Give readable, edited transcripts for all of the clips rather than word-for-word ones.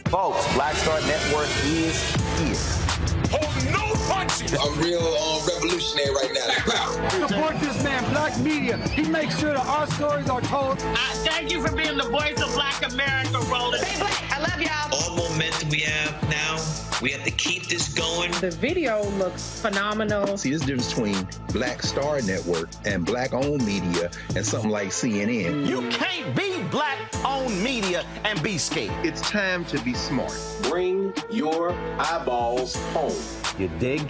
Folks, Black Star Network is here. Hold no punches. A real revolutionary. there right now. Black power. Support this man, Black media. He makes sure that our stories are told. Thank you for being the voice of Black America, Roland. Stay black. I love y'all. All momentum we have now, we have to keep this going. The video looks phenomenal. See, this difference between Black Star Network and Black-owned media and something like CNN. You can't be Black-owned media and be scared. It's time to be smart. Bring your eyeballs home. You dig?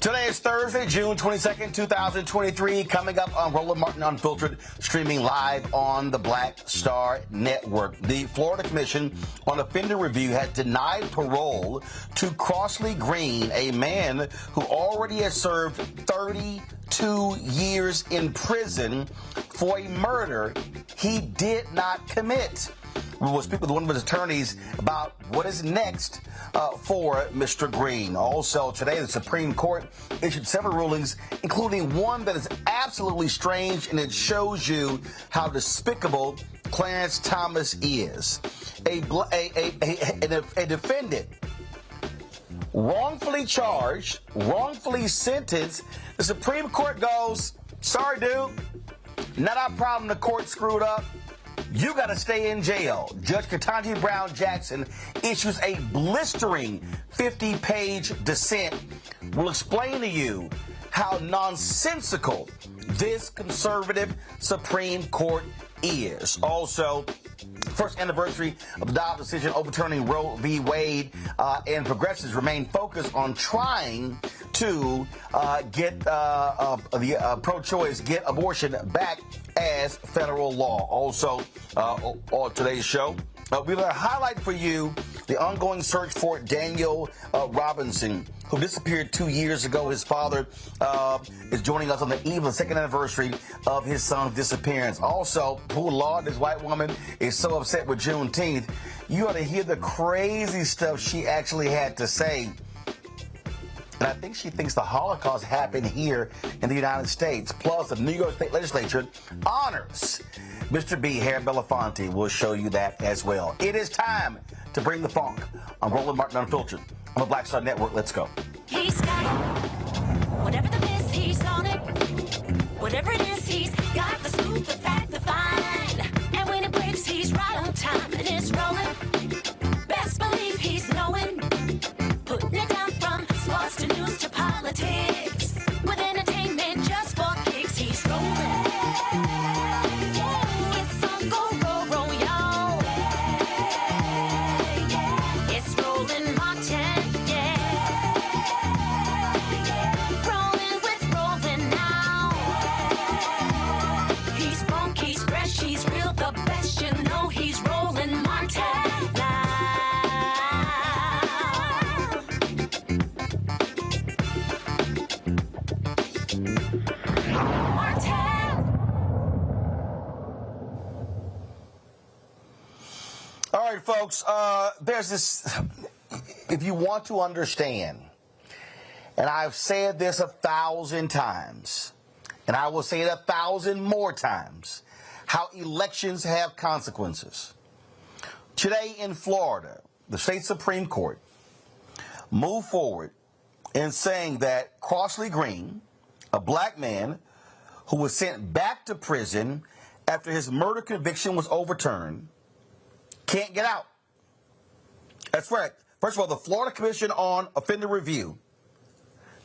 Today is Thursday, June 22nd, 2023. Coming up on Roland Martin Unfiltered, streaming live on the Black Star Network. The Florida Commission on Offender Review has denied parole to Crosley Green, a man who already has served 32 years in prison for a murder he did not commit. We will speak with one of his attorneys about what is next for Mr. Green. Also, today, the Supreme Court issued several rulings, including one that is absolutely strange, and it shows you how despicable Clarence Thomas is. A defendant wrongfully charged, wrongfully sentenced. The Supreme Court goes, sorry, dude, not our problem. The court screwed up. You got to stay in jail. Judge Ketanji Brown Jackson issues a blistering 50-page dissent. We'll explain to you how nonsensical this conservative Supreme Court is. Also, first anniversary of the Dobbs decision overturning Roe v. Wade, and progressives remain focused on trying to get the pro-choice, get abortion back as federal law. Also, on today's show, we're going to highlight for you the ongoing search for Daniel Robinson, who disappeared 2 years ago. His father is joining us on the eve of the second anniversary of his son's disappearance. Also, poor Lord, this white woman is so upset with Juneteenth. You ought to hear the crazy stuff she actually had to say. And I think she thinks the Holocaust happened here in the United States. Plus, the New York State Legislature honors Mr. B. Harry Belafonte. We'll show you that as well. It is time to bring the funk on Roland Martin Unfiltered on the Black Star Network. Let's go. He's got it. Whatever the miss, he's on it. Whatever it is, he's got the scoop, the fact, the find. And when it breaks, he's right on time and it's rolling. Best believe he's knowing. Putting it down from sports to news to politics. With entertainment just for kicks, he's rolling. It's on go, roll, y'all. It's Roland Martin, rolling with Roland now. He's funk, he's fresh, he's real, the best, you know he's Roland Martin. All right, folks, there's this, if you want to understand, and I've said this 1,000 times, and I will say it 1,000 more times, how elections have consequences. Today in Florida, the state Supreme Court moved forward in saying that Crosley Green, a black man who was sent back to prison after his murder conviction was overturned, can't get out. That's right. First of all, the Florida Commission on Offender Review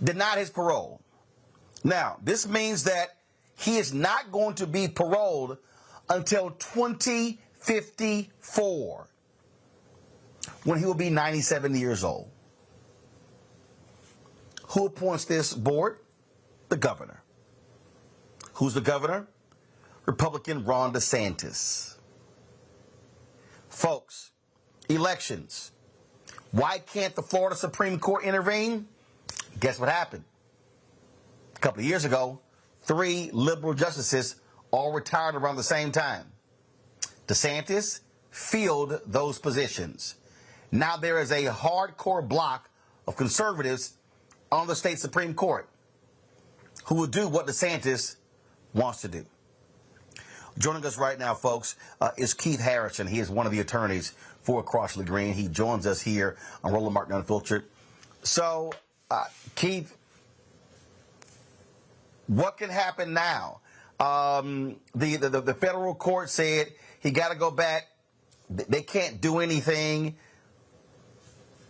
denied his parole. Now, this means that he is not going to be paroled until 2054, when he will be 97 years old. Who appoints this board? The governor. Who's the governor? Republican Ron DeSantis. Folks, elections. Why can't the Florida Supreme Court intervene? Guess what happened? A couple of years ago, 3 liberal justices all retired around the same time. DeSantis filled those positions. Now there is a hardcore block of conservatives on the state Supreme Court who will do what DeSantis wants to do. Joining us right now, folks, is Keith Harrison. He is one of the attorneys for Crosley Green. He joins us here on Roland Martin Unfiltered. So, Keith, what can happen now? The federal court said he got to go back. They can't do anything.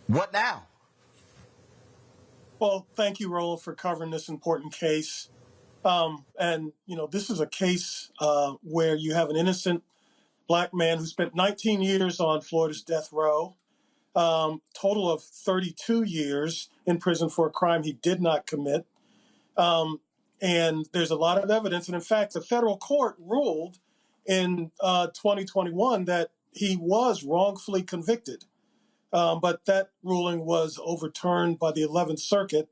What now? Well, thank you, Roland, for covering this important case. And, you know, this is a case where you have an innocent black man who spent 19 years on Florida's death row, total of 32 years in prison for a crime he did not commit. And there's a lot of evidence. And in fact, the federal court ruled in 2021 that he was wrongfully convicted. But that ruling was overturned by the 11th Circuit,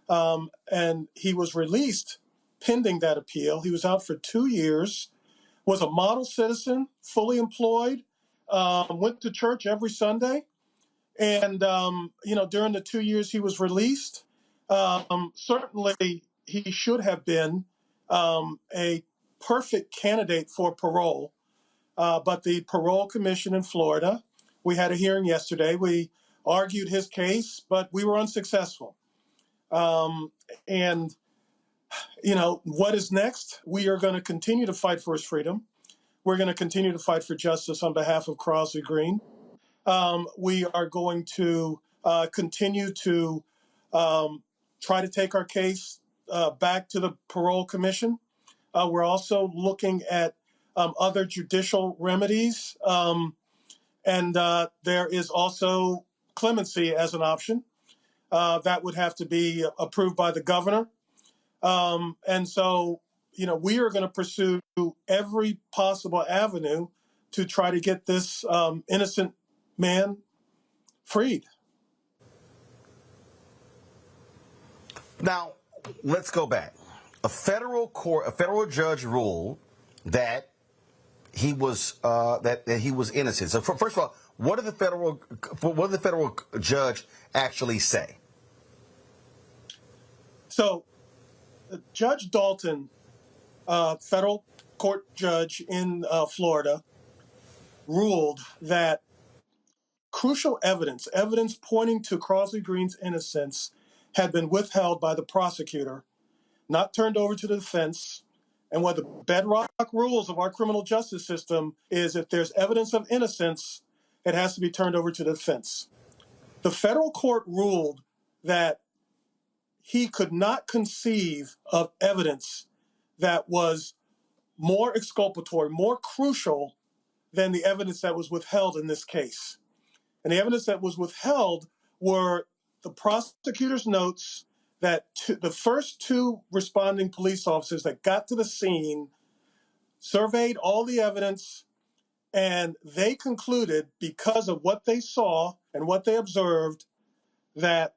and he was released pending that appeal. He was out for 2 years, was a model citizen, fully employed, went to church every Sunday. And, you know, during the 2 years he was released, certainly he should have been a perfect candidate for parole. But the Parole Commission in Florida, we had a hearing yesterday. We argued his case, but we were unsuccessful. And, you know, what is next? We are going to continue to fight for his freedom. We're going to continue to fight for justice on behalf of Crosley Green. We are going to continue to try to take our case back to the Parole Commission. We're also looking at other judicial remedies. And there is also clemency as an option. That would have to be approved by the governor. And so, you know, we are going to pursue every possible avenue to try to get this innocent man freed. Now, let's go back. A federal judge ruled that he was innocent. So first of all, what did the federal judge actually say? So, Judge Dalton, federal court judge in Florida, ruled that crucial evidence pointing to Crosley Green's innocence, had been withheld by the prosecutor, not turned over to the defense. And one of the bedrock rules of our criminal justice system is if there's evidence of innocence, it has to be turned over to the defense. The federal court ruled that he could not conceive of evidence that was more exculpatory, more crucial than the evidence that was withheld in this case. And the evidence that was withheld were the prosecutor's notes that the first 2 responding police officers that got to the scene surveyed all the evidence, and they concluded, because of what they saw and what they observed, that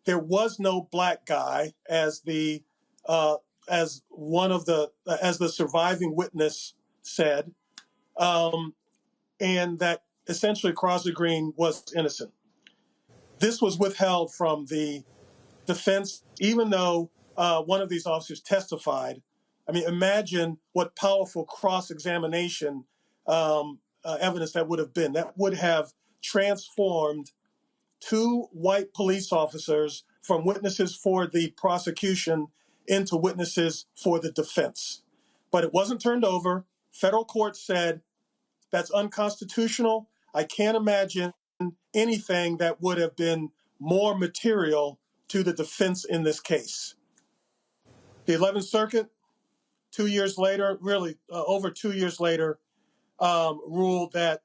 there was no black guy as the surviving witness said, and that essentially Crosley Green was innocent. This was withheld from the defense, even though one of these officers testified. I mean, imagine what powerful cross-examination evidence that would have been. That would have transformed 2 white police officers from witnesses for the prosecution into witnesses for the defense. But it wasn't turned over. Federal court said that's unconstitutional. I can't imagine anything that would have been more material to the defense in this case. The 11th Circuit, 2 years later, really over 2 years later, ruled that,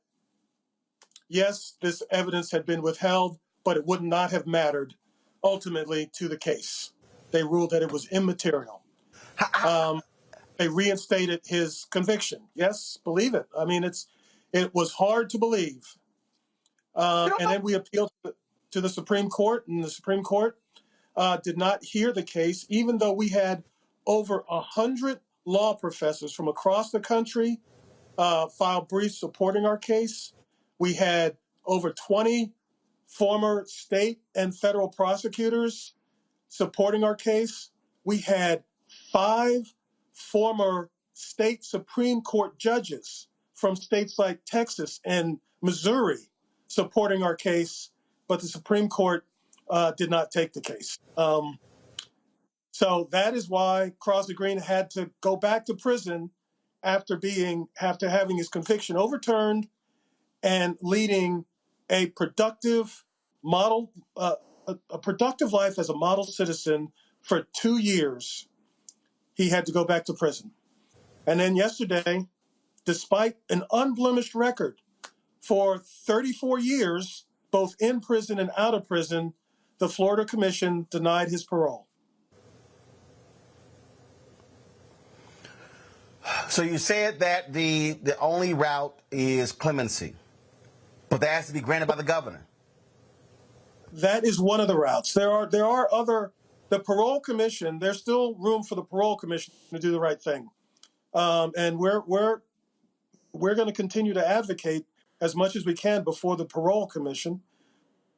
yes, this evidence had been withheld, but it would not have mattered ultimately to the case. They ruled that it was immaterial. They reinstated his conviction. Yes, believe it. I mean, it was hard to believe. And then we appealed to the Supreme Court, and the Supreme Court did not hear the case, even though we had over 100 law professors from across the country filed briefs supporting our case. We had over 20 former state and federal prosecutors supporting our case. We had 5 former state Supreme Court judges from states like Texas and Missouri supporting our case, but the Supreme Court did not take the case. So that is why Crosley Green had to go back to prison after having his conviction overturned and leading a productive model, a productive life as a model citizen for 2 years. He had to go back to prison. And then yesterday, despite an unblemished record for 34 years, both in prison and out of prison, the Florida Commission denied his parole. So you said that the only route is clemency, but that has to be granted by the governor. That is one of the routes. There are other. The Parole Commission. There's still room for the Parole Commission to do the right thing, and we're going to continue to advocate as much as we can before the Parole Commission,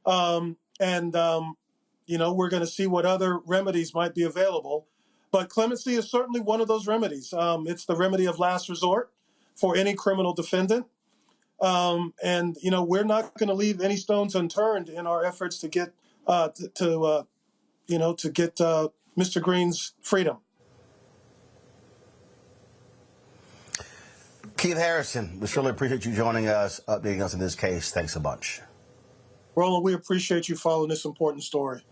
we're going to see what other remedies might be available. But clemency is certainly one of those remedies. It's the remedy of last resort for any criminal defendant. We're not going to leave any stones unturned in our efforts to get Mr. Green's freedom. Keith Harrison, we surely appreciate you joining us, updating us in this case. Thanks a bunch. Roland, we appreciate you following this important story.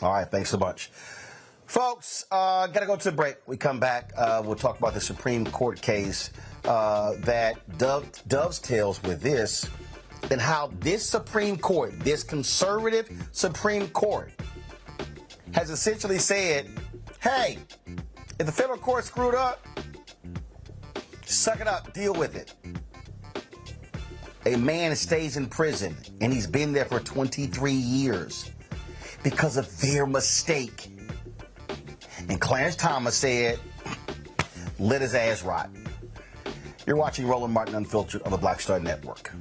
All right, thanks a bunch. Folks, got to go to the break. We come back, we'll talk about the Supreme Court case that dovetails with this and how this Supreme Court, this conservative Supreme Court, has essentially said, hey, if the federal court screwed up, suck it up, deal with it. A man stays in prison, and he's been there for 23 years because of their mistake. And Clarence Thomas said, let his ass rot. You're watching Roland Martin Unfiltered on the Black Star Network.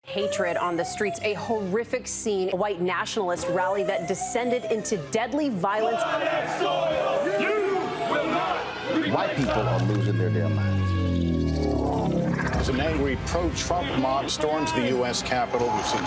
Hatred on the streets, a horrific scene, a white nationalist rally that descended into deadly violence. White people are losing their damn minds. As an angry pro-Trump mob storms the U.S. Capitol, we've seen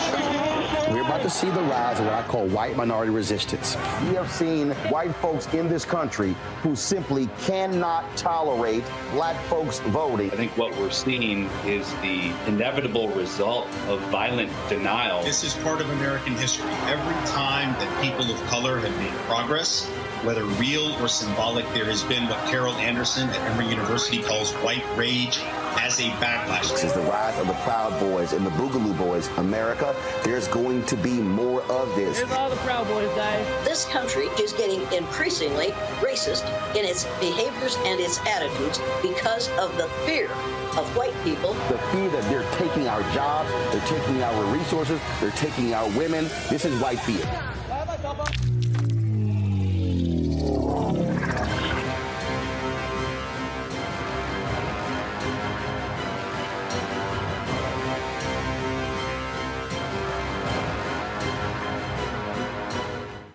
We're about to see the rise of what I call white minority resistance. We have seen white folks in this country who simply cannot tolerate black folks voting. I think what we're seeing is the inevitable result of violent denial. This is part of American history. Every time that people of color have made progress, whether real or symbolic, there has been what Carol Anderson at Emory University calls white rage as a backlash. This is the rise of the Proud Boys and the Boogaloo Boys. America, there's going to be more of this. Here's all the Proud Boys, guys. This country is getting increasingly racist in its behaviors and its attitudes because of the fear of white people. The fear that they're taking our jobs, they're taking our resources, they're taking our women. This is white fear.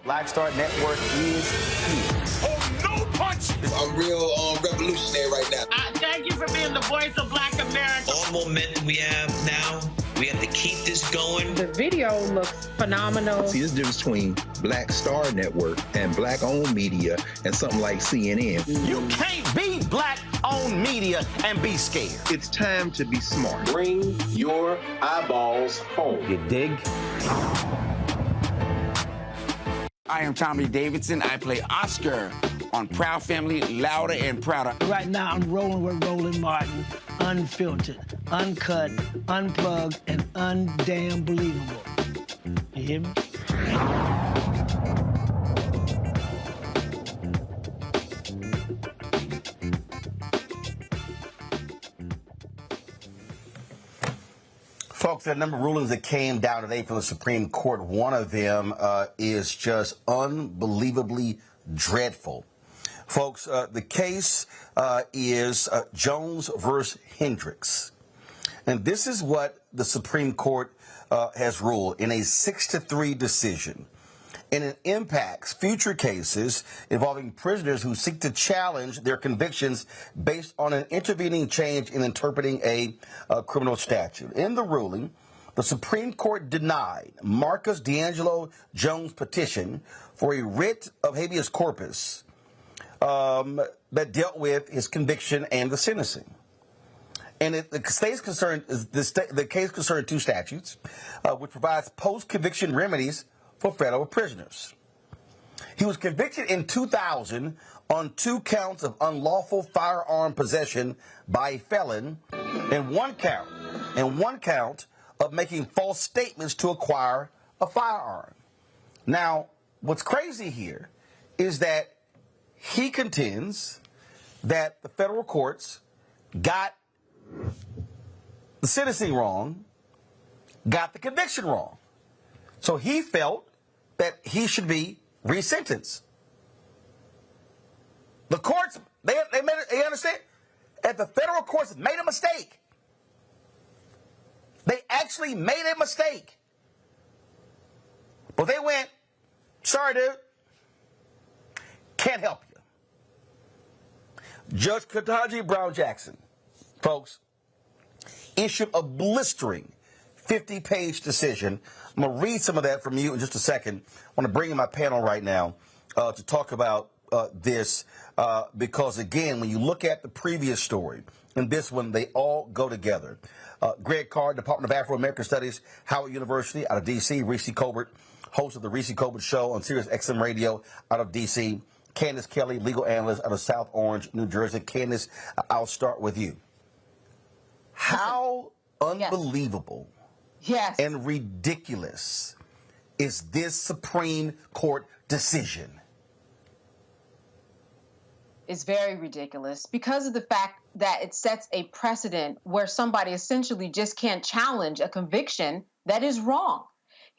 Black Star Network is here. Oh, no punch! I'm real revolutionary right now. Thank you for being the voice of Black America. All momentum we have now, we have to keep this going. The video looks phenomenal. See, this difference between Black Star Network and black-owned media and something like CNN. You can't be black-owned media and be scared. It's time to be smart. Bring your eyeballs home. You dig? I am Tommy Davidson. I play Oscar on Proud Family, Louder and Prouder. Right now, I'm rolling with Roland Martin, unfiltered, uncut, unplugged, and undamn believable. You hear me? Folks, there are a number of rulings that came down today from the Supreme Court. One of them is just unbelievably dreadful. Folks, the case is Jones versus Hendricks. And this is what the Supreme Court has ruled in a 6-3 decision. And it impacts future cases involving prisoners who seek to challenge their convictions based on an intervening change in interpreting a criminal statute. In the ruling, the Supreme Court denied Marcus D'Angelo Jones' petition for a writ of habeas corpus that dealt with his conviction and the sentencing. And the case concerned two statutes, which provides post-conviction remedies for federal prisoners. He was convicted in 2000 on 2 counts of unlawful firearm possession by a felon and one count of making false statements to acquire a firearm. Now, what's crazy here is that he contends that the federal courts got the sentencing wrong, got the conviction wrong. So he felt that he should be resentenced. The courts, they understand? That the federal courts made a mistake. They actually made a mistake. But they went, sorry, dude, can't help you. Judge Ketanji Brown Jackson, folks, issued a blistering 50-page decision. I'm going to read some of that from you in just a second. I want to bring in my panel right now to talk about this because, again, when you look at the previous story and this one, they all go together. Greg Carr, Department of Afro-American Studies, Howard University out of D.C., Reese Colbert, host of the Reese Colbert Show on Sirius XM Radio out of D.C., Candace Kelly, legal analyst out of South Orange, New Jersey. Candace, I'll start with you. How unbelievable and ridiculous is this Supreme Court decision? It's very ridiculous because of the fact that it sets a precedent where somebody essentially just can't challenge a conviction that is wrong.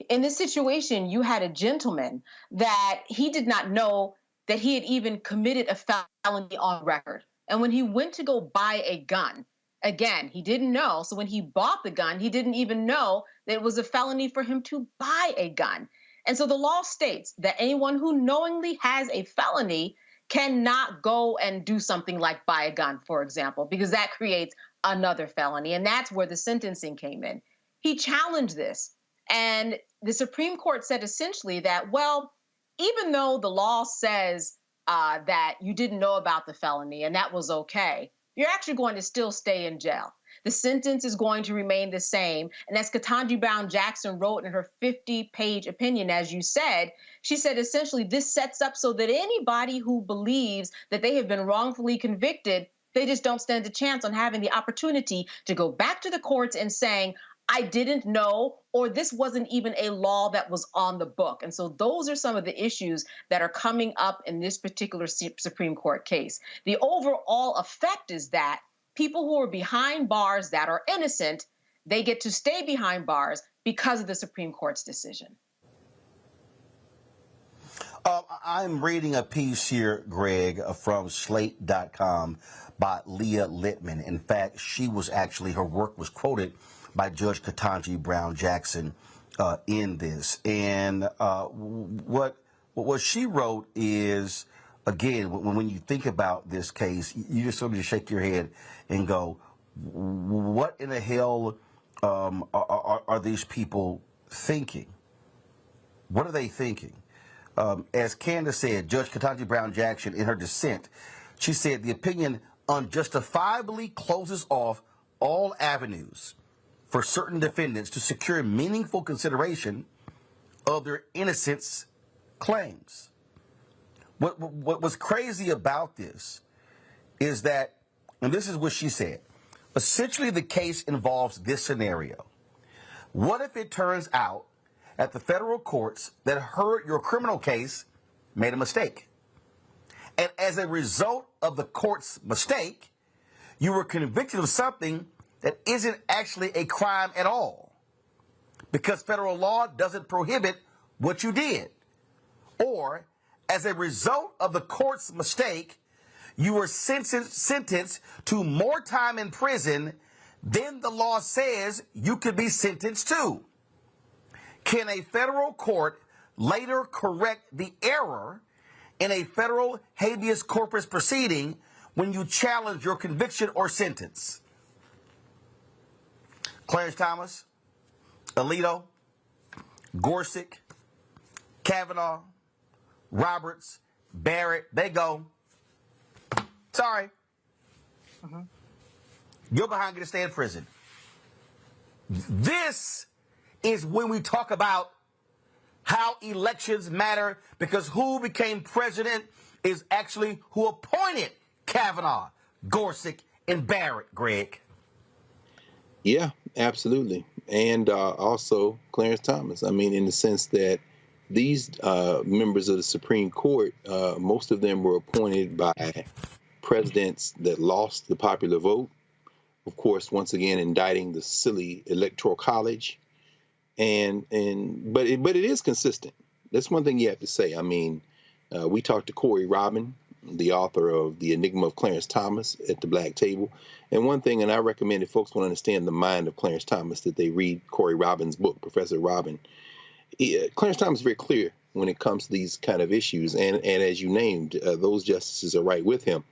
In this situation, you had a gentleman that he did not know that he had even committed a felony on record. And when he went to go buy a gun, again, he didn't know. So when he bought the gun, he didn't even know that it was a felony for him to buy a gun. And so the law states that anyone who knowingly has a felony cannot go and do something like buy a gun, for example, because that creates another felony. And that's where the sentencing came in. He challenged this. And the Supreme Court said essentially that, well, even though the law says that you didn't know about the felony and that was okay, you're actually going to still stay in jail. The sentence is going to remain the same. And as Ketanji Brown Jackson wrote in her 50-page opinion, as you said, she said essentially this sets up so that anybody who believes that they have been wrongfully convicted, they just don't stand a chance on having the opportunity to go back to the courts and saying, I didn't know, or this wasn't even a law that was on the book. And so those are some of the issues that are coming up in this particular Supreme Court case. The overall effect is that people who are behind bars that are innocent, they get to stay behind bars because of the Supreme Court's decision. I'm reading a piece here, Greg, from Slate.com by Leah Littman. In fact, her work was quoted by Judge Ketanji Brown Jackson in this. And what she wrote is, again, when you think about this case, you just sort of shake your head and go, what in the hell are these people thinking? What are they thinking? As Candace said, Judge Ketanji Brown Jackson, in her dissent, she said the opinion unjustifiably closes off all avenues for certain defendants to secure meaningful consideration of their innocence claims. What was crazy about this is that, and this is what she said, essentially the case involves this scenario. What if it turns out that the federal courts that heard your criminal case made a mistake? And as a result of the court's mistake, you were convicted of something that isn't actually a crime at all. because federal law doesn't prohibit what you did. Or, as a result of the court's mistake, you were sentenced to more time in prison than the law says you could be sentenced to. Can a federal court later correct the error in a federal habeas corpus proceeding when you challenge your conviction or sentence? Clarence Thomas, Alito, Gorsuch, Kavanaugh, Roberts, Barrett, they go, sorry. You're behind, going to stay in prison. This is when we talk about how elections matter, because who became president is actually who appointed Kavanaugh, Gorsuch, and Barrett, Greg. Yeah, absolutely. And also Clarence Thomas. I mean, in the sense that these members of the Supreme Court, most of them were appointed by presidents that lost the popular vote. Of course, once again, indicting the silly Electoral College. But it is consistent. That's one thing you have to say. I mean, we talked to Corey Robin, the author of The Enigma of Clarence Thomas, at the Black Table. And one thing, and I recommend if folks want to understand the mind of Clarence Thomas, that they read Corey Robin's book, Professor Robin. Clarence Thomas is very clear when it comes to these kind of issues. And as you named, those justices are right with him.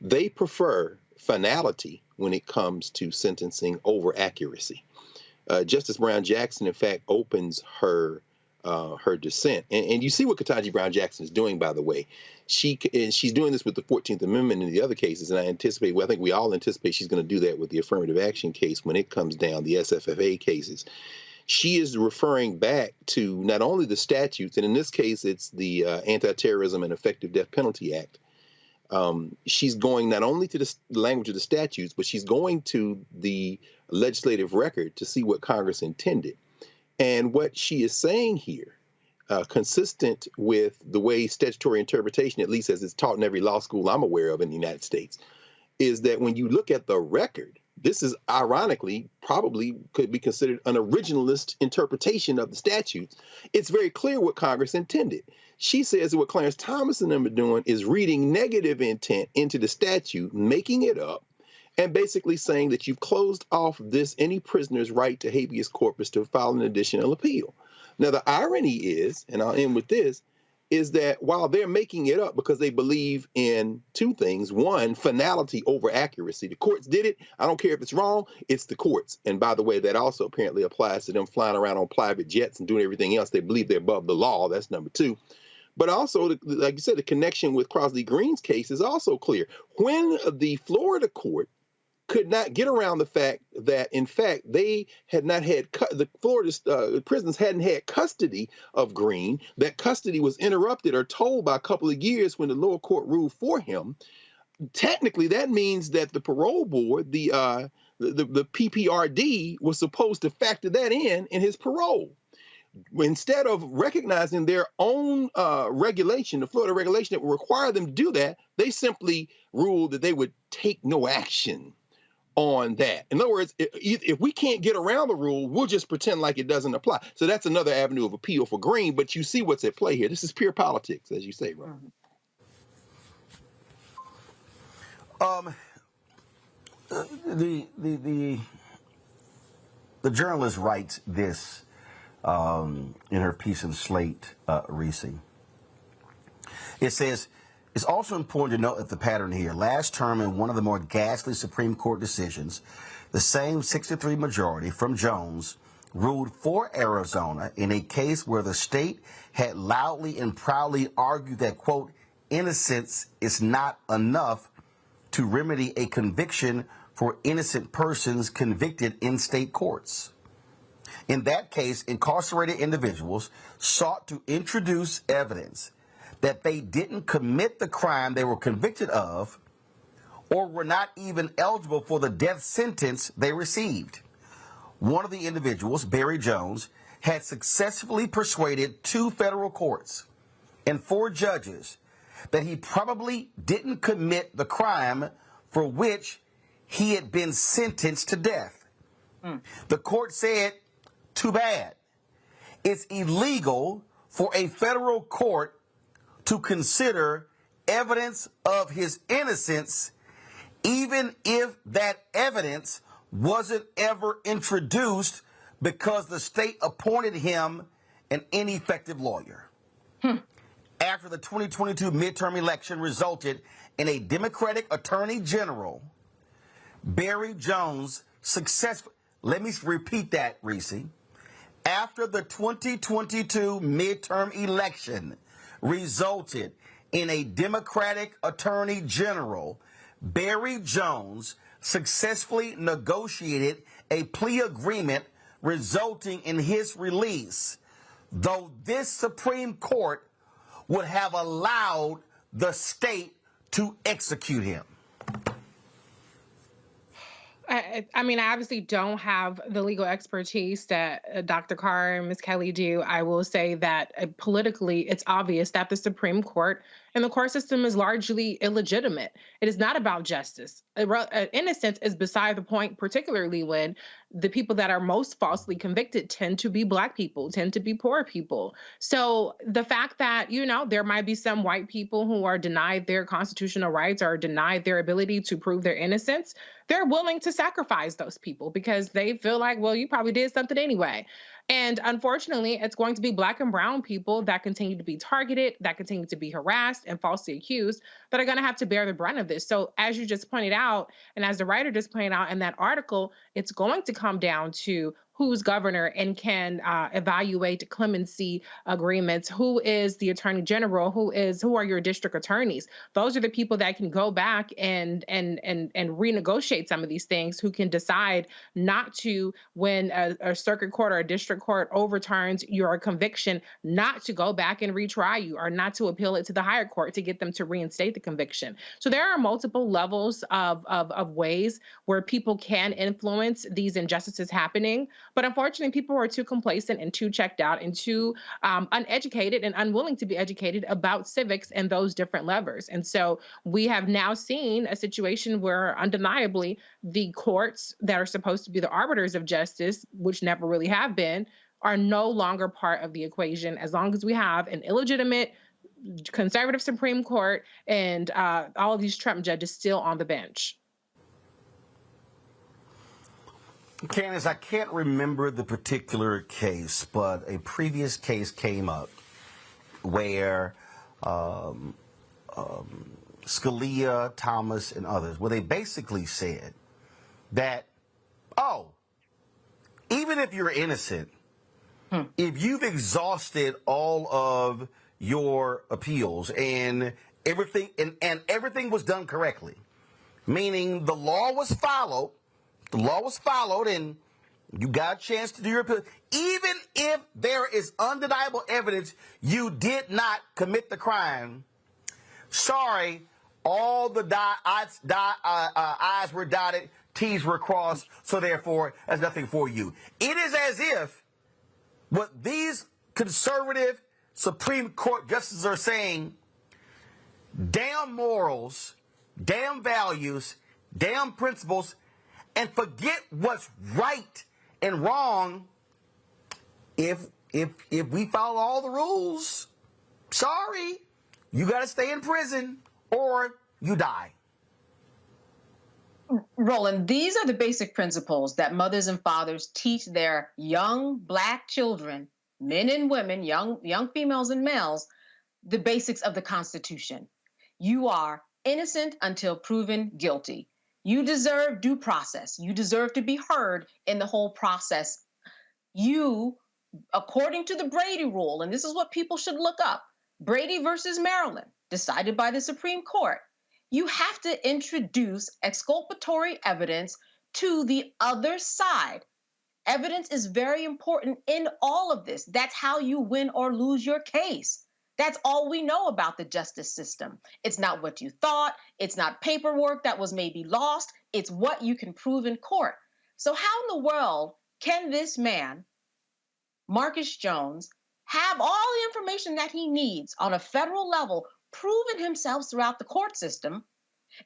They prefer finality when it comes to sentencing over accuracy. Justice Brown Jackson, in fact, opens her dissent. And you see what Ketanji Brown Jackson is doing, by the way. She's doing this with the 14th Amendment and the other cases, and I think we all anticipate she's going to do that with the affirmative action case when it comes down, the SFFA cases. She is referring back to not only the statutes, and in this case, it's the Anti-Terrorism and Effective Death Penalty Act. She's going not only to the language of the statutes, but she's going to the legislative record to see what Congress intended. And what she is saying here, consistent with the way statutory interpretation, at least as it's taught in every law school I'm aware of in the United States, is that when you look at the record, this is ironically probably could be considered an originalist interpretation of the statutes. It's very clear what Congress intended. She says that what Clarence Thomas and them are doing is reading negative intent into the statute, making it up, and basically saying that you've closed off any prisoner's right to habeas corpus to file an additional appeal. Now, the irony is, and I'll end with this, is that while they're making it up because they believe in two things, one, finality over accuracy. The courts did it. I don't care if it's wrong. It's the courts. And by the way, that also apparently applies to them flying around on private jets and doing everything else. They believe they're above the law. That's number two. But also, like you said, the connection with Crosley Green's case is also clear. When the Florida court could not get around the fact that, in fact, they had not had, the Florida prisons hadn't had custody of Green, that custody was interrupted or told by a couple of years when the lower court ruled for him. Technically, that means that the parole board, the PPRD, was supposed to factor that in his parole. Instead of recognizing their own regulation, the Florida regulation that would require them to do that, they simply ruled that they would take no action on that. In other words, if we can't get around the rule, we'll just pretend like it doesn't apply. So that's another avenue of appeal for Green, but you see what's at play here. This is pure politics, as you say, Ron. The journalist writes this in her piece in Slate, Reese. It says, it's also important to note that the pattern here. Last term, in one of the more ghastly Supreme Court decisions, the same 6-3 majority from Jones ruled for Arizona in a case where the state had loudly and proudly argued that, quote, innocence is not enough to remedy a conviction for innocent persons convicted in state courts. In that case, incarcerated individuals sought to introduce evidence that they didn't commit the crime they were convicted of or were not even eligible for the death sentence they received. One of the individuals, Barry Jones, had successfully persuaded 2 federal courts and 4 judges that he probably didn't commit the crime for which he had been sentenced to death. The court said, too bad. it's illegal for a federal court to consider evidence of his innocence, even if that evidence wasn't ever introduced because the state appointed him an ineffective lawyer. After the 2022 midterm election resulted in a Democratic Attorney General, Barry Jones successfully, let me repeat that, Reese. After the 2022 midterm election resulted in a Democratic Attorney General, Barry Jones successfully negotiated a plea agreement resulting in his release, though this Supreme Court would have allowed the state to execute him. I mean, I obviously don't have the legal expertise that Dr. Carr and Ms. Kelly do. I will say that politically, it's obvious that the Supreme Court and the court system is largely illegitimate. It is not about justice. Innocence is beside the point, particularly when the people that are most falsely convicted tend to be Black people, tend to be poor people. So the fact that, you know, there might be some white people who are denied their constitutional rights or denied their ability to prove their innocence, they're willing to sacrifice those people because they feel like, well, you probably did something anyway. And unfortunately, it's going to be Black and brown people that continue to be targeted, that continue to be harassed and falsely accused, that are going to have to bear the brunt of this. So as you just pointed out, and as the writer just pointed out in that article, it's going to come down to who's governor and can evaluate clemency agreements, who is the attorney general, who are your district attorneys. Those are the people that can go back and renegotiate some of these things, who can decide not to, when a circuit court or a district court overturns your conviction, not to go back and retry you or not to appeal it to the higher court to get them to reinstate the conviction. So there are multiple levels of ways where people can influence these injustices happening. But unfortunately, people are too complacent and too checked out and too uneducated and unwilling to be educated about civics and those different levers. And so we have now seen a situation where undeniably the courts that are supposed to be the arbiters of justice, which never really have been, are no longer part of the equation as long as we have an illegitimate conservative Supreme Court and all of these Trump judges still on the bench. Candace, I can't remember the particular case, but a previous case came up where Scalia, Thomas, and others, where they basically said that, even if you're innocent, if you've exhausted all of your appeals and everything, and everything was done correctly, meaning the law was followed, and you got a chance to do your appeal. Even if there is undeniable evidence you did not commit the crime, sorry, all the I's were dotted, T's were crossed, so therefore there's nothing for you. It is as if what these conservative Supreme Court justices are saying, damn morals, damn values, damn principles, and forget what's right and wrong. If we follow all the rules, sorry, you got to stay in prison or you die. Roland, these are the basic principles that mothers and fathers teach their young Black children, men and women, young females and males, the basics of the Constitution. You are innocent until proven guilty. You deserve due process. You deserve to be heard in the whole process. You, according to the Brady rule, and this is what people should look up, Brady versus Maryland, decided by the Supreme Court, you have to introduce exculpatory evidence to the other side. Evidence is very important in all of this. That's how you win or lose your case. That's all we know about the justice system. It's not what you thought. It's not paperwork that was maybe lost. It's what you can prove in court. So how in the world can this man, Marcus Jones, have all the information that he needs on a federal level, proven himself throughout the court system,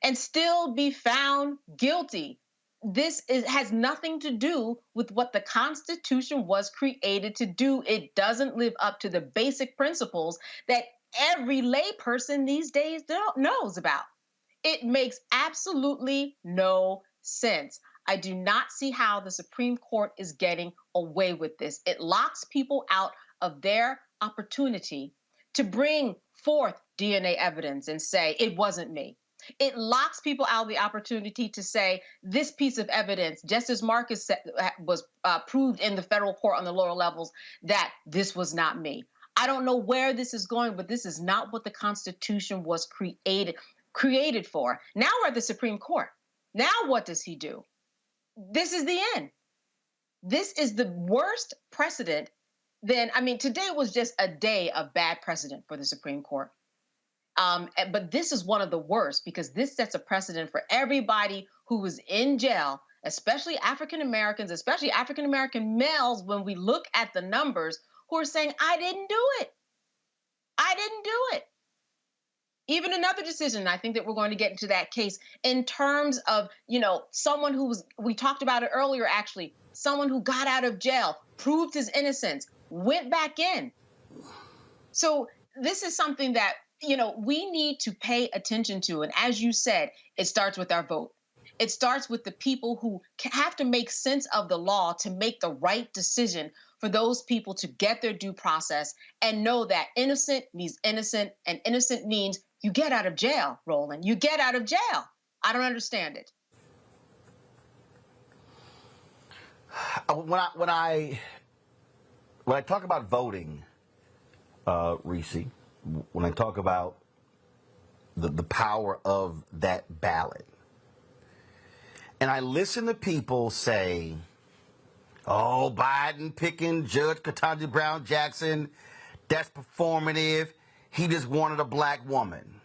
and still be found guilty has nothing to do with what the Constitution was created to do. It doesn't live up to the basic principles that every layperson these days knows about. It makes absolutely no sense. I do not see how the Supreme Court is getting away with this. It locks people out of their opportunity to bring forth DNA evidence and say, it wasn't me. It locks people out of the opportunity to say this piece of evidence, just as Marcus said, was proved in the federal court on the lower levels, that this was not me. I don't know where this is going, but this is not what the Constitution was created for. Now we're at the Supreme Court. Now what does he do? This is the end. This is the worst precedent. Today was just a day of bad precedent for the Supreme Court. But this is one of the worst because this sets a precedent for everybody who was in jail, especially African Americans, especially African American males, when we look at the numbers, who are saying, I didn't do it. I didn't do it. Even another decision, I think that we're going to get into that case in terms of, someone who we talked about it earlier, actually, someone who got out of jail, proved his innocence, went back in. So this is something that, we need to pay attention to. And as you said, it starts with our vote. It starts with the people who have to make sense of the law to make the right decision for those people to get their due process and know that innocent means innocent, and innocent means you get out of jail, Roland. You get out of jail. I don't understand it. When I talk about voting, Reese, when I talk about the power of that ballot, and I listen to people say, oh, Biden picking Judge Ketanji Brown Jackson, that's performative. He just wanted a black woman.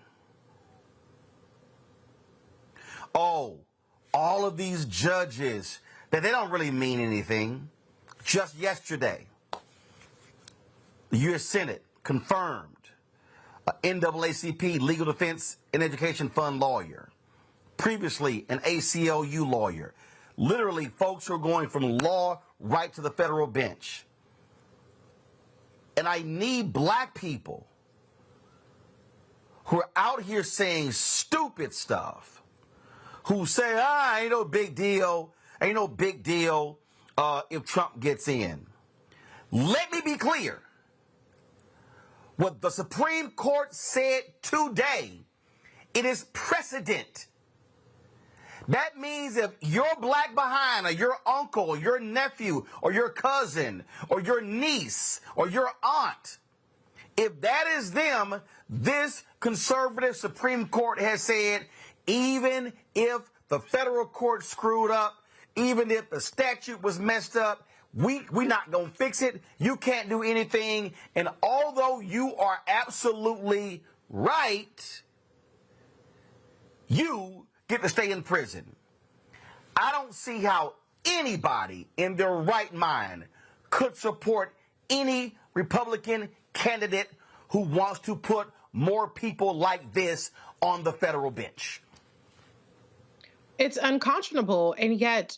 Oh, all of these judges, that they don't really mean anything. Just yesterday, the U.S. Senate confirmed an NAACP Legal Defense and Education Fund lawyer, previously an ACLU lawyer, literally folks who are going from law right to the federal bench. And I need black people who are out here saying stupid stuff, who say, ain't no big deal, if Trump gets in. Let me be clear. What the Supreme Court said today, it is precedent. That means if your black behind, or your uncle, or your nephew, or your cousin, or your niece, or your aunt, if that is them, this conservative Supreme Court has said, even if the federal court screwed up, even if the statute was messed up, we not going to fix it. You can't do anything. And although you are absolutely right, you get to stay in prison. I don't see how anybody in their right mind could support any Republican candidate who wants to put more people like this on the federal bench. It's unconscionable, and yet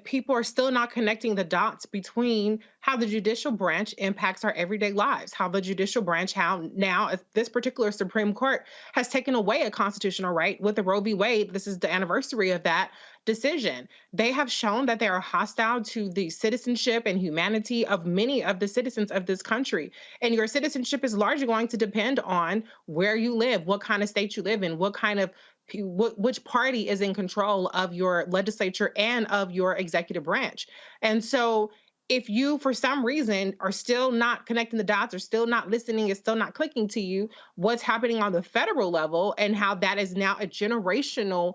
people are still not connecting the dots between how the judicial branch impacts our everyday lives, how the judicial branch, how now this particular Supreme Court has taken away a constitutional right with the Roe v. Wade. This is the anniversary of that decision. They have shown that they are hostile to the citizenship and humanity of many of the citizens of this country. And your citizenship is largely going to depend on where you live, what kind of state you live in, what kind of which party is in control of your legislature and of your executive branch. And so if you, for some reason, are still not connecting the dots or still not listening, it's still not clicking to you what's happening on the federal level and how that is now a generational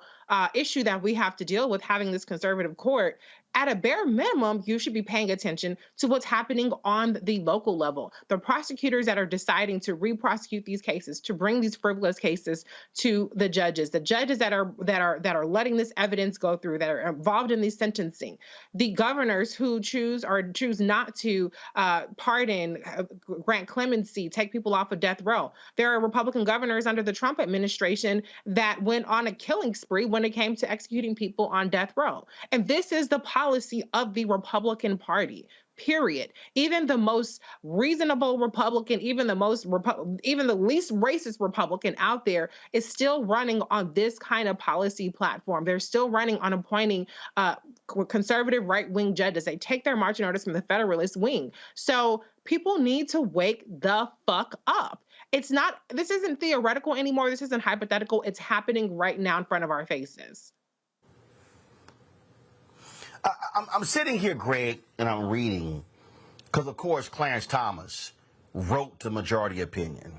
issue that we have to deal with having this conservative court, at a bare minimum, you should be paying attention to what's happening on the local level. The prosecutors that are deciding to re-prosecute these cases, to bring these frivolous cases to the judges that are letting this evidence go through, that are involved in the sentencing, the governors who choose not to pardon, grant clemency, take people off of death row. There are Republican governors under the Trump administration that went on a killing spree, went when it came to executing people on death row. And this is the policy of the Republican Party. Period. Even the most reasonable Republican, even the least racist Republican out there is still running on this kind of policy platform. They're still running on appointing conservative right-wing judges. They take their marching orders from the Federalist wing. So people need to wake the fuck up. This isn't theoretical anymore. This isn't hypothetical. It's happening right now in front of our faces. I'm sitting here, Greg, and I'm reading, because, of course, Clarence Thomas wrote the majority opinion.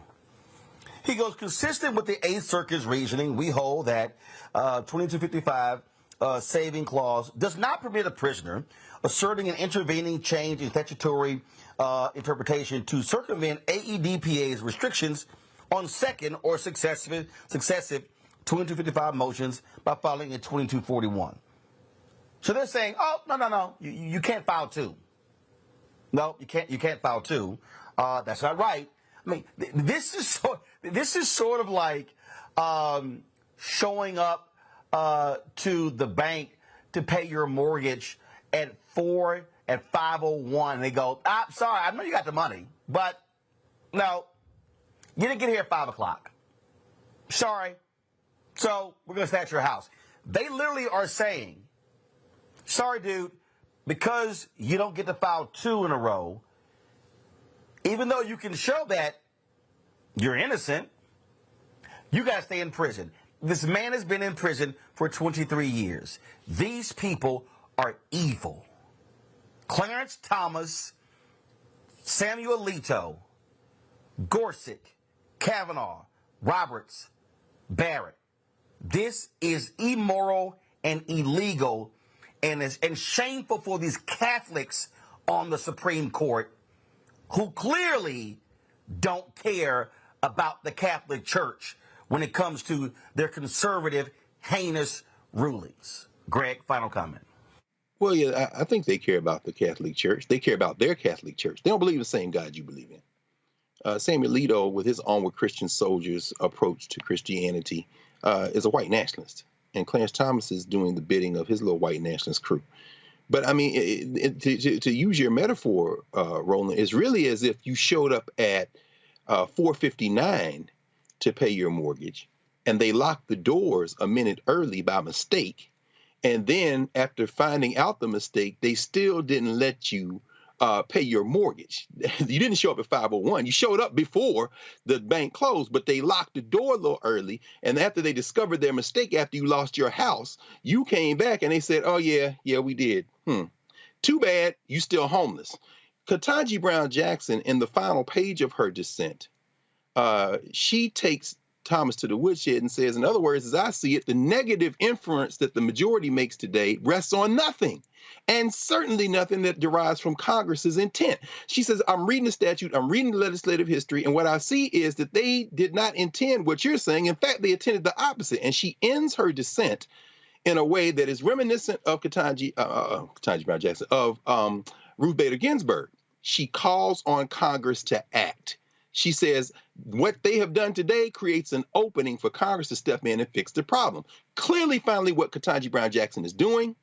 He goes, consistent with the Eighth Circuit's reasoning, we hold that 2255 saving clause does not permit a prisoner asserting an intervening change in statutory interpretation to circumvent AEDPA's restrictions on second or successive 2255 motions by filing in 2241. So they're saying, oh, no, you can't file two. No, you can't file two. That's not right. I mean, this is sort of like showing up to the bank to pay your mortgage at 5:01, and they go, sorry, I know you got the money, but no, you didn't get here at 5 o'clock. Sorry. So we're going to stay at your house. They literally are saying, sorry, dude, because you don't get to file two in a row, even though you can show that you're innocent, you got to stay in prison. This man has been in prison for 23 years. These people are evil. Clarence Thomas, Samuel Alito, Gorsuch, Kavanaugh, Roberts, Barrett. This is immoral and illegal. And shameful for these Catholics on the Supreme Court who clearly don't care about the Catholic Church when it comes to their conservative, heinous rulings. Greg, final comment. Well, yeah, I think they care about the Catholic Church. They care about their Catholic Church. They don't believe in the same God you believe in. Samuel Alito, with his Onward Christian Soldiers approach to Christianity, is a white nationalist. And Clarence Thomas is doing the bidding of his little white nationalist crew. But, I mean, to use your metaphor, Roland, it's really as if you showed up at 4:59 to pay your mortgage, and they locked the doors a minute early by mistake. And then after finding out the mistake, they still didn't let you pay your mortgage. You didn't show up at 5:01. You showed up before the bank closed, but they locked the door a little early. And after they discovered their mistake, after you lost your house, you came back and they said, oh, yeah, we did. Too bad, you still homeless. Ketanji Brown Jackson, in the final page of her dissent, she takes Thomas to the woodshed and says, in other words, as I see it, the negative inference that the majority makes today rests on nothing, and certainly nothing that derives from Congress's intent. She says, I'm reading the statute, I'm reading the legislative history, and what I see is that they did not intend what you're saying. In fact, they intended the opposite. And she ends her dissent in a way that is reminiscent of Ketanji Brown Jackson, of Ruth Bader Ginsburg. She calls on Congress to act. She says, what they have done today creates an opening for Congress to step in and fix the problem. Clearly, finally, what Ketanji Brown Jackson is doing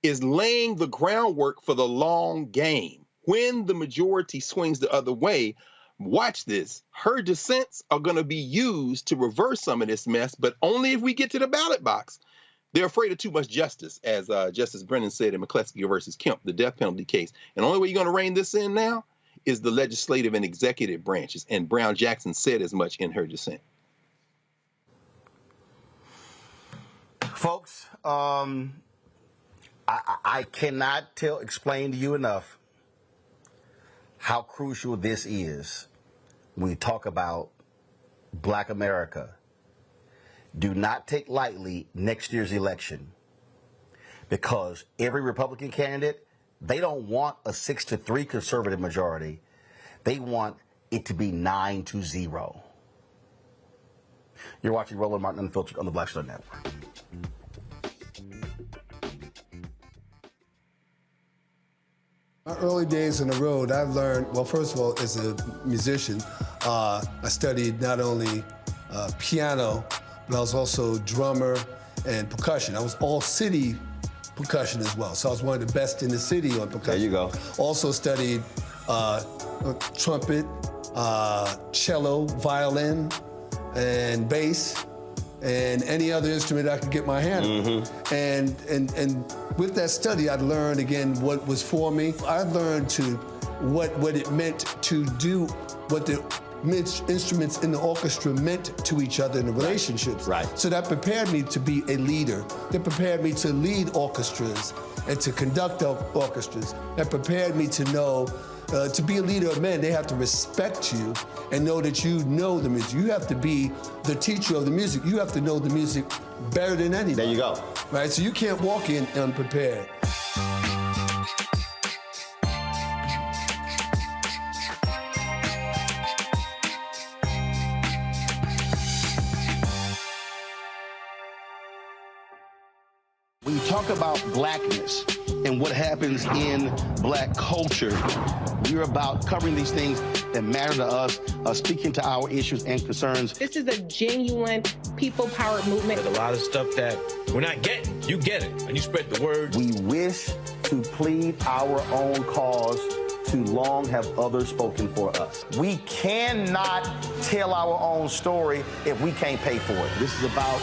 is laying the groundwork for the long game. When the majority swings the other way, watch this. Her dissents are going to be used to reverse some of this mess, but only if we get to the ballot box. They're afraid of too much justice, as Justice Brennan said in McCleskey versus Kemp, the death penalty case. And the only way you're going to rein this in now is the legislative and executive branches. And Brown Jackson said as much in her dissent. Folks, I cannot explain to you enough how crucial this is when we talk about Black America. Do not take lightly next year's election, because every Republican candidate, they don't want a 6-3 conservative majority. They want it to be 9-0. You're watching Roland Martin Unfiltered on the Black Star Network. My early days on the road, I've learned, well, first of all, as a musician, I studied not only piano, but I was also drummer and percussion. I was all city percussion as well. So I was one of the best in the city on percussion. There you go. Also studied trumpet, cello, violin, and bass, and any other instrument I could get my hand on. And with that study, I learned again what was for me. I learned what it meant to do what the instruments in the orchestra meant to each other in the relationships. Right. So that prepared me to be a leader. That prepared me to lead orchestras and to conduct orchestras. That prepared me to know, to be a leader of men, they have to respect you and know that you know the music. You have to be the teacher of the music. You have to know the music better than anybody. There you go. Right, so you can't walk in unprepared. When you talk about blackness and what happens in black culture, we're about covering these things that matter to us, speaking to our issues and concerns. This is a genuine people-powered movement. There's a lot of stuff that we're not getting. You get it, and you spread the word. We wish to plead our own cause. Too long have others spoken for us. We cannot tell our own story if we can't pay for it. This is about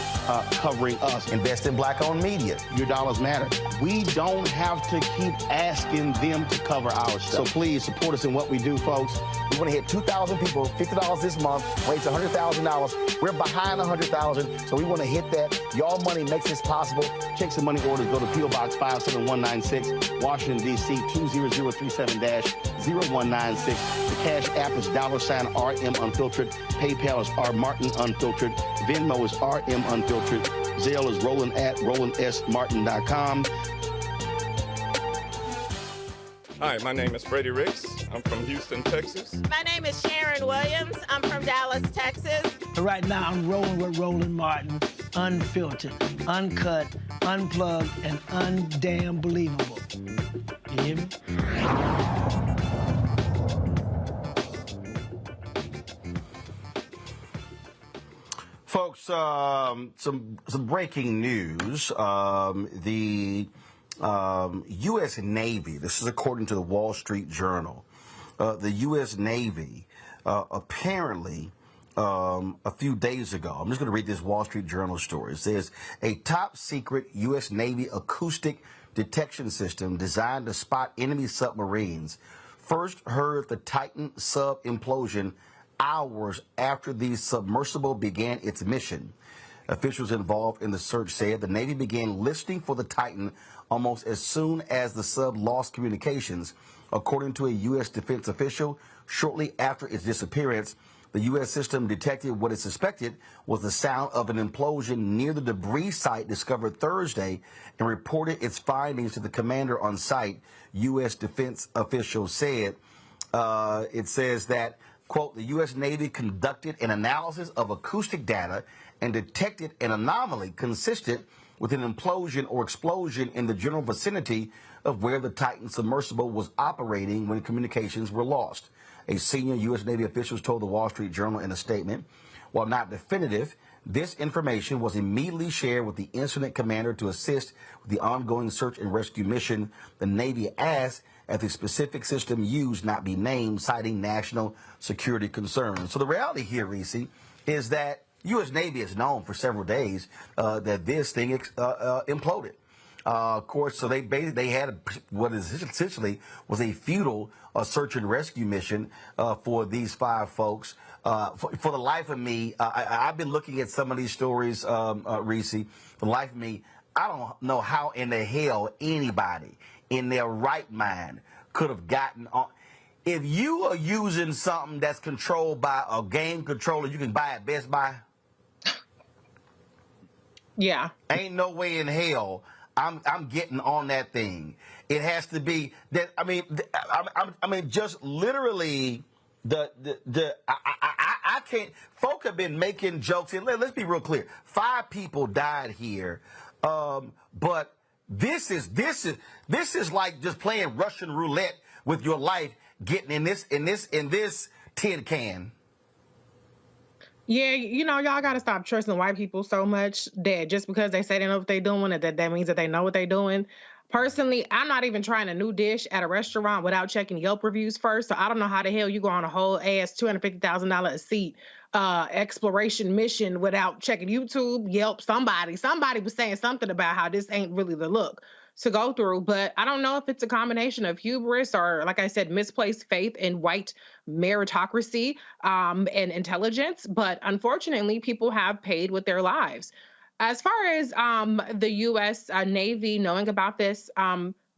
covering us. Invest in black-owned media. Your dollars matter. We don't have to keep asking them to cover our stuff. So please support us in what we do, folks. We want to hit 2,000 people, $50 this month, raise $100,000. We're behind 100,000, so we want to hit that. Y'all money makes this possible. Check some money orders. Go to P.O. Box 57196, Washington, D.C. 20037-0196. The Cash App is $RM Unfiltered. PayPal is R Martin Unfiltered. Venmo is RM Unfiltered. Zelle is Roland at RolandSMartin.com. Hi, my name is Freddie Ricks. I'm from Houston, Texas. My name is Sharon Williams. I'm from Dallas, Texas. Right now, I'm rolling with Roland Martin, unfiltered, uncut, unplugged, and undamn believable. You hear me? Folks, some breaking news. The U.S. Navy, this is according to the Wall Street Journal, the U.S. Navy apparently a few days ago, I'm just going to read this Wall Street Journal story. It says, a top secret U.S. Navy acoustic detection system designed to spot enemy submarines first heard the Titan sub implosion hours after the submersible began its mission. Officials involved in the search said the Navy began listening for the Titan almost as soon as the sub lost communications. According to a U.S. defense official, shortly after its disappearance, the U.S. system detected what it suspected was the sound of an implosion near the debris site discovered Thursday and reported its findings to the commander on site, U.S. defense officials said. It says that, quote, the U.S. Navy conducted an analysis of acoustic data and detected an anomaly consistent with an implosion or explosion in the general vicinity of where the Titan submersible was operating when communications were lost. A senior U.S. Navy official told the Wall Street Journal in a statement, while not definitive, this information was immediately shared with the incident commander to assist with the ongoing search and rescue mission. The Navy asked that the specific system used not be named, citing national security concerns. So the reality here, Reese, is that U.S. Navy has known for several days that this thing imploded. Of course, so they had what is essentially was a futile search and rescue mission for these five folks. For the life of me, I've been looking at some of these stories, Reese. For the life of me, I don't know how in the hell anybody in their right mind could have gotten on. If you are using something that's controlled by a game controller you can buy at Best Buy, yeah, ain't no way in hell I'm getting on that thing. It has to be that. I mean, just literally I can't. Folk have been making jokes, and let's be real clear. 5 people died here, but this is like just playing Russian roulette with your life, getting in this tin can. Yeah, y'all got to stop trusting white people so much that just because they say they know what they're doing, that means that they know what they're doing. Personally, I'm not even trying a new dish at a restaurant without checking Yelp reviews first. So I don't know how the hell you go on a whole ass $250,000 a seat exploration mission without checking YouTube, Yelp, somebody. Somebody was saying something about how this ain't really the look to go through. But I don't know if it's a combination of hubris or, like I said, misplaced faith in white meritocracy and intelligence. But unfortunately, people have paid with their lives. As far as the U.S. Navy knowing about this,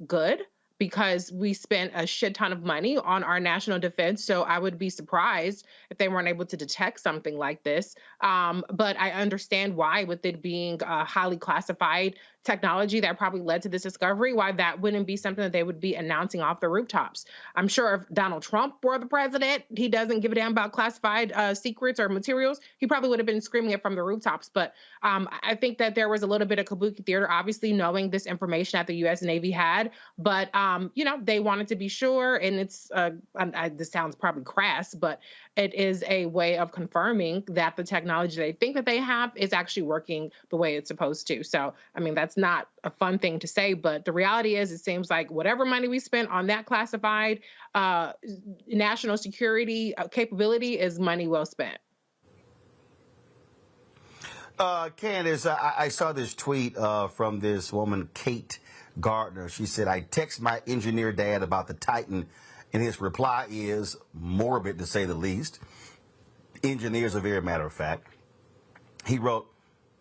good, because we spent a shit ton of money on our national defense. So I would be surprised if they weren't able to detect something like this. But I understand why, with it being a highly classified technology that probably led to this discovery, why that wouldn't be something that they would be announcing off the rooftops. I'm sure if Donald Trump were the president, he doesn't give a damn about classified secrets or materials. He probably would have been screaming it from the rooftops. But I think that there was a little bit of kabuki theater, obviously knowing this information that the U.S. Navy had. But, they wanted to be sure. And it's, this sounds probably crass, but it is a way of confirming that the technology they think that they have is actually working the way it's supposed to. So, I mean, that's not a fun thing to say, but the reality is it seems like whatever money we spent on that classified national security capability is money well spent. Candace, I saw this tweet from this woman, Kate Gardner. She said, I text my engineer dad about the Titan, and his reply is morbid, to say the least. Engineers are very matter of fact. He wrote,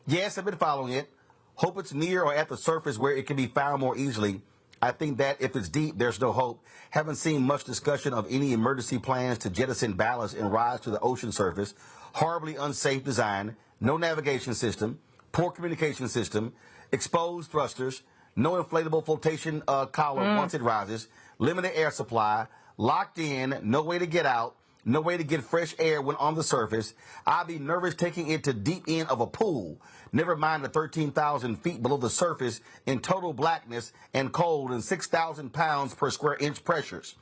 yes, I've been following it. Hope it's near or at the surface where it can be found more easily. I think that if it's deep, there's no hope. Haven't seen much discussion of any emergency plans to jettison ballast and rise to the ocean surface. Horribly unsafe design, no navigation system, poor communication system, exposed thrusters, no inflatable flotation column once it rises, limited air supply, locked in, no way to get out, no way to get fresh air when on the surface. I'd be nervous taking it to deep end of a pool. Never mind the 13,000 feet below the surface in total blackness and cold and 6,000 pounds per square inch pressures.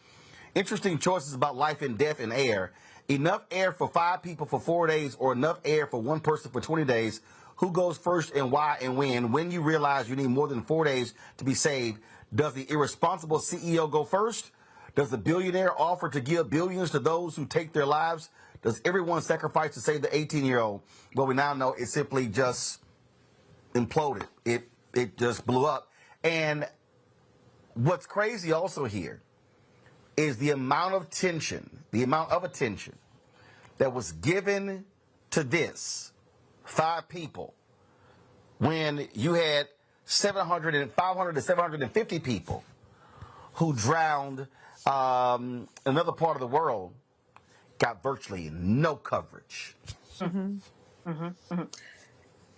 Interesting choices about life and death in air. Enough air for 5 people for 4 days or enough air for 1 person for 20 days. Who goes first and why and when? When you realize you need more than 4 days to be saved, does the irresponsible CEO go first? Does the billionaire offer to give billions to those who take their lives? Does everyone sacrifice to save the 18-year-old? Well, we now know it simply just imploded. It just blew up. And what's crazy also here is the amount of attention that was given to this 5 people when you had 500 to 750 people who drowned. Another part of the world got virtually no coverage.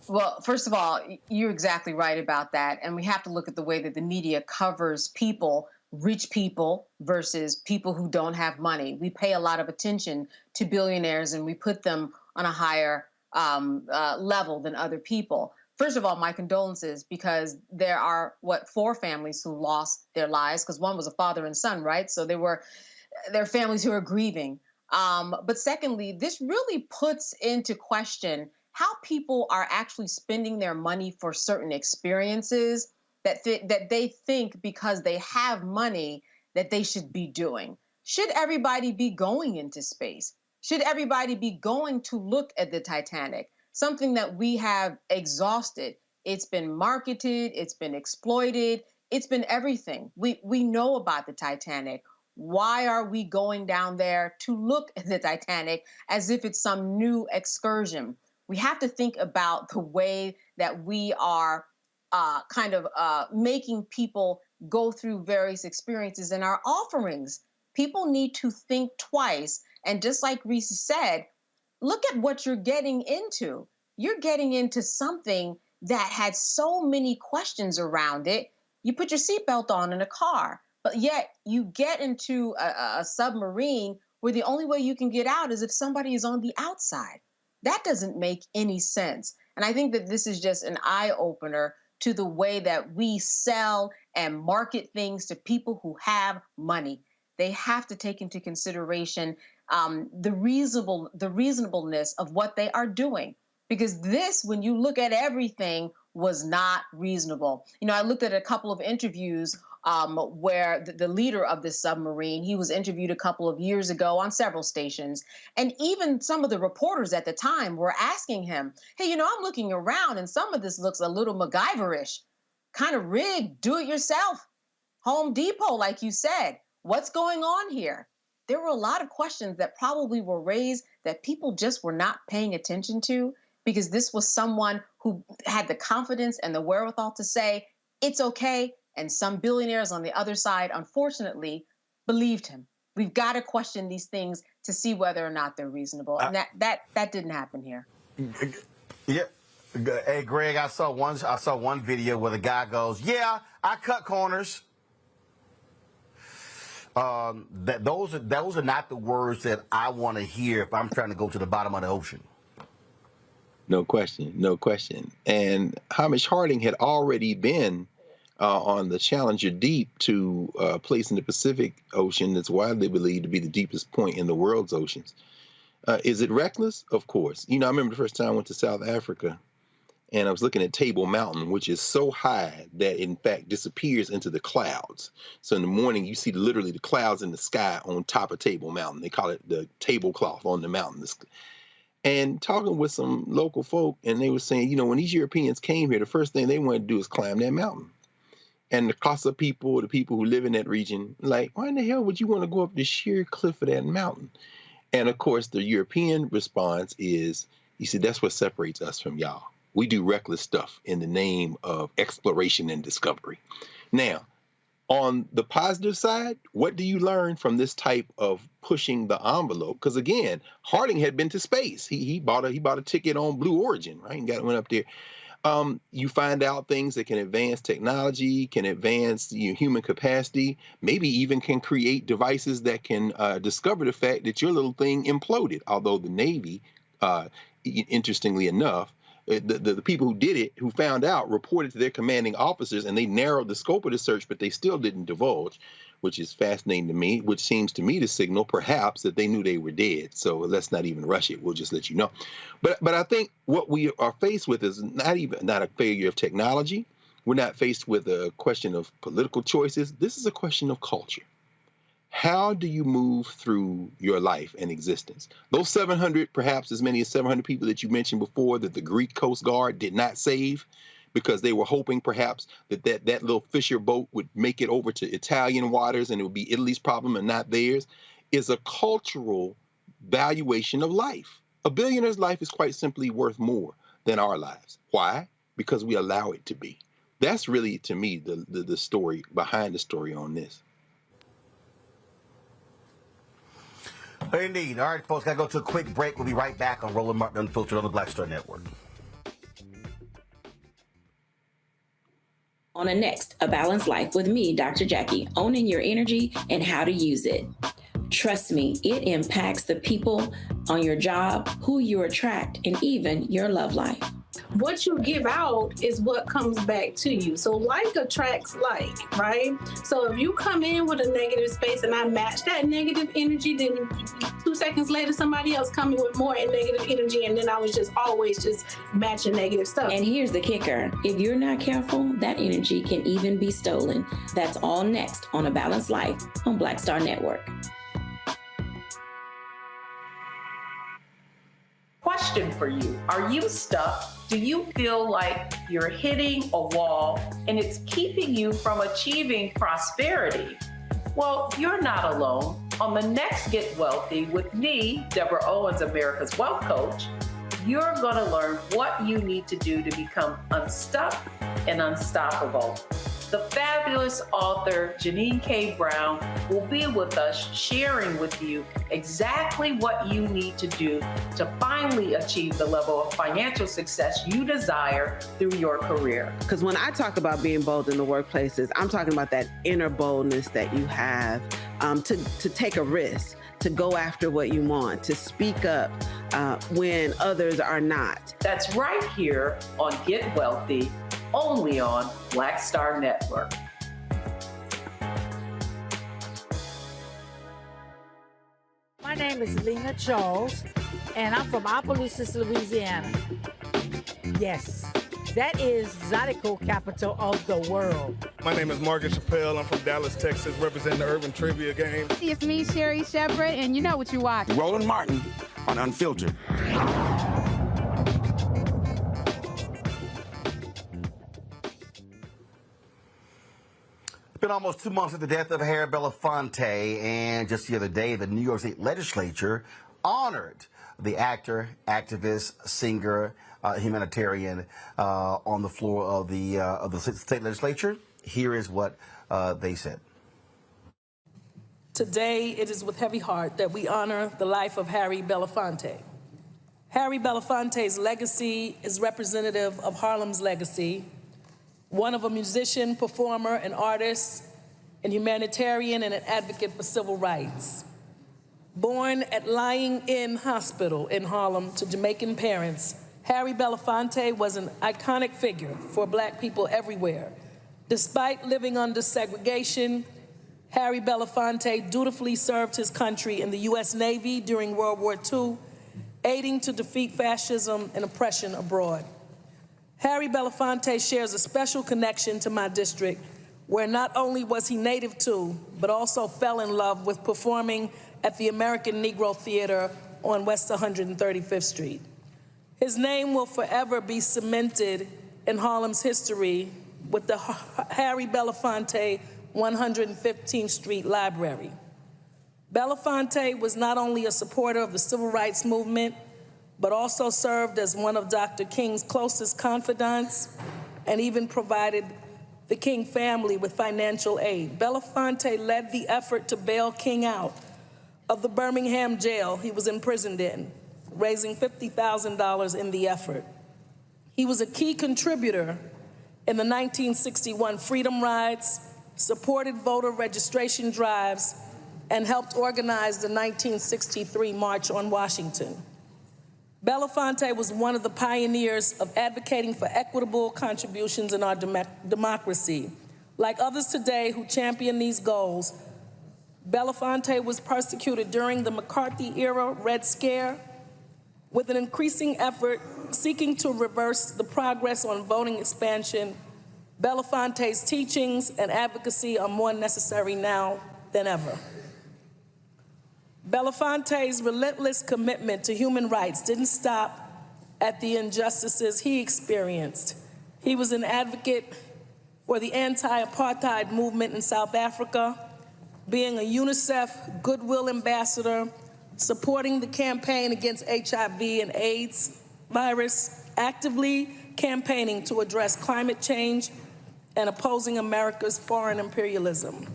Well, first of all, you're exactly right about that. And we have to look at the way that the media covers people, rich people versus people who don't have money. We pay a lot of attention to billionaires and we put them on a higher level than other people. First of all, my condolences, because there are, 4 families who lost their lives, because one was a father and son, right? So there are families who are grieving. But secondly, this really puts into question how people are actually spending their money for certain experiences that they think because they have money that they should be doing. Should everybody be going into space? Should everybody be going to look at the Titanic? Something that we have exhausted. It's been marketed, it's been exploited, it's been everything. We know about the Titanic. Why are we going down there to look at the Titanic as if it's some new excursion? We have to think about the way that we are making people go through various experiences in our offerings. People need to think twice. And just like Reese said, look at what you're getting into. You're getting into something that had so many questions around it. You put your seatbelt on in a car, but yet you get into a submarine where the only way you can get out is if somebody is on the outside. That doesn't make any sense. And I think that this is just an eye-opener to the way that we sell and market things to people who have money. They have to take into consideration the reasonableness of what they are doing. Because this, when you look at everything, was not reasonable. You know, I looked at a couple of interviews where the leader of this submarine, he was interviewed a couple of years ago on several stations. And even some of the reporters at the time were asking him, hey, you know, I'm looking around and some of this looks a little MacGyverish, kind of rigged, do it yourself, Home Depot, like you said. What's going on here? There were a lot of questions that probably were raised that people just were not paying attention to, because this was someone who had the confidence and the wherewithal to say, it's okay. And some billionaires on the other side, unfortunately, believed him. We've got to question these things to see whether or not they're reasonable. And that didn't happen here. Yeah. Hey, Greg, I saw one video where the guy goes, yeah, I cut corners. Those are not the words that I want to hear if I'm trying to go to the bottom of the ocean. No question, no question. And Hamish Harding had already been on the Challenger Deep to a place in the Pacific Ocean that's widely believed to be the deepest point in the world's oceans. Is it reckless? Of course. You know, I remember the first time I went to South Africa, and I was looking at Table Mountain, which is so high that, in fact, disappears into the clouds. So in the morning, you see literally the clouds in the sky on top of Table Mountain. They call it the tablecloth on the mountain. And talking with some local folk, and they were saying, you know, when these Europeans came here, the first thing they wanted to do is climb that mountain. And the Xhosa people, the people who live in that region, like, why in the hell would you want to go up the sheer cliff of that mountain? And of course, the European response is, you see, that's what separates us from y'all. We do reckless stuff in the name of exploration and discovery. Now, on the positive side, what do you learn from this type of pushing the envelope? Because again, Harding had been to space. He bought a ticket on Blue Origin, right? And went up there. You find out things that can advance technology, can advance human capacity, maybe even can create devices that can discover the fact that your little thing imploded. Although the Navy, interestingly enough, the people who did it, who found out, reported to their commanding officers, and they narrowed the scope of the search, but they still didn't divulge, which is fascinating to me, which seems to me to signal perhaps that they knew they were dead. So let's not even rush it. We'll just let you know. But I think what we are faced with is not a failure of technology. We're not faced with a question of political choices. This is a question of culture. How do you move through your life and existence? Those 700, perhaps as many as 700 people that you mentioned before that the Greek Coast Guard did not save because they were hoping perhaps that little fisher boat would make it over to Italian waters and it would be Italy's problem and not theirs, is a cultural valuation of life. A billionaire's life is quite simply worth more than our lives. Why? Because we allow it to be. That's really, to me, the story behind the story on this. Indeed. All right, folks, got to go to a quick break. We'll be right back on Roland Martin Unfiltered on the Black Star Network. On a next, A Balanced Life with me, Dr. Jackie, owning your energy and how to use it. Trust me, it impacts the people on your job, who you attract, and even your love life. What you give out is what comes back to you. So like attracts like, right? So if you come in with a negative space and I match that negative energy, then 2 seconds later, somebody else coming with more negative energy. And then I was just always just matching negative stuff. And here's the kicker. If you're not careful, that energy can even be stolen. That's all next on A Balanced Life on Black Star Network. Question for you. Are you stuck? Do you feel like you're hitting a wall and it's keeping you from achieving prosperity? Well, you're not alone. On the next Get Wealthy with me, Deborah Owens, America's Wealth Coach, you're going to learn what you need to do to become unstuck and unstoppable. The fabulous author Janine K. Brown will be with us sharing with you exactly what you need to do to finally achieve the level of financial success you desire through your career. Because when I talk about being bold in the workplaces, I'm talking about that inner boldness that you have to take a risk, to go after what you want, to speak up when others are not. That's right here on Get Wealthy, only on Black Star Network. My My name is Lena Charles, and I'm from Opelousas, Louisiana. Yes, that is Zydeco capital of the world. My name is Margaret Chappelle. I'm from Dallas, Texas, representing the Urban Trivia Game. It's me, Sherry Shepherd, and you know what you watch. Roland Martin on Unfiltered. It's been almost 2 months since the death of Harry Belafonte, and just the other day, the New York State Legislature honored the actor, activist, singer, humanitarian on the floor of the state legislature. Here is what they said. Today, it is with heavy heart that we honor the life of Harry Belafonte. Harry Belafonte's legacy is representative of Harlem's legacy, one of a musician, performer, and artist, and humanitarian and an advocate for civil rights. Born at Lying In Hospital in Harlem to Jamaican parents, Harry Belafonte was an iconic figure for Black people everywhere. Despite living under segregation, Harry Belafonte dutifully served his country in the U.S. Navy during World War II, aiding to defeat fascism and oppression abroad. Harry Belafonte shares a special connection to my district, where not only was he native to, but also fell in love with performing at the American Negro Theater on West 135th Street. His name will forever be cemented in Harlem's history with the Harry Belafonte 115th Street Library. Belafonte was not only a supporter of the civil rights movement, but also served as one of Dr. King's closest confidants and even provided the King family with financial aid. Belafonte led the effort to bail King out of the Birmingham jail he was imprisoned in, raising $50,000 in the effort. He was a key contributor in the 1961 Freedom Rides, supported voter registration drives, and helped organize the 1963 March on Washington. Belafonte was one of the pioneers of advocating for equitable contributions in our democracy. Like others today who champion these goals, Belafonte was persecuted during the McCarthy-era Red Scare, with an increasing effort seeking to reverse the progress on voting expansion. Belafonte's teachings and advocacy are more necessary now than ever. Belafonte's relentless commitment to human rights didn't stop at the injustices he experienced. He was an advocate for the anti-apartheid movement in South Africa, being a UNICEF Goodwill Ambassador, supporting the campaign against HIV and AIDS virus, actively campaigning to address climate change, and opposing America's foreign imperialism.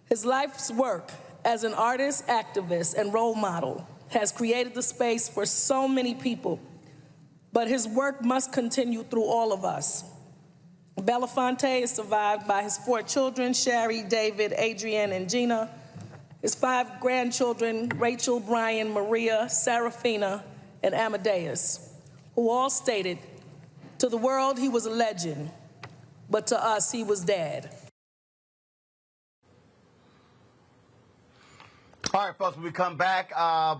His life's work as an artist, activist, and role model has created the space for so many people, but his work must continue through all of us. Belafonte is survived by his 4 children, Sherry, David, Adrienne, and Gina, his 5 grandchildren, Rachel, Brian, Maria, Serafina, and Amadeus, who all stated, "To the world, he was a legend, but to us, he was dad." All right, folks, when we come back,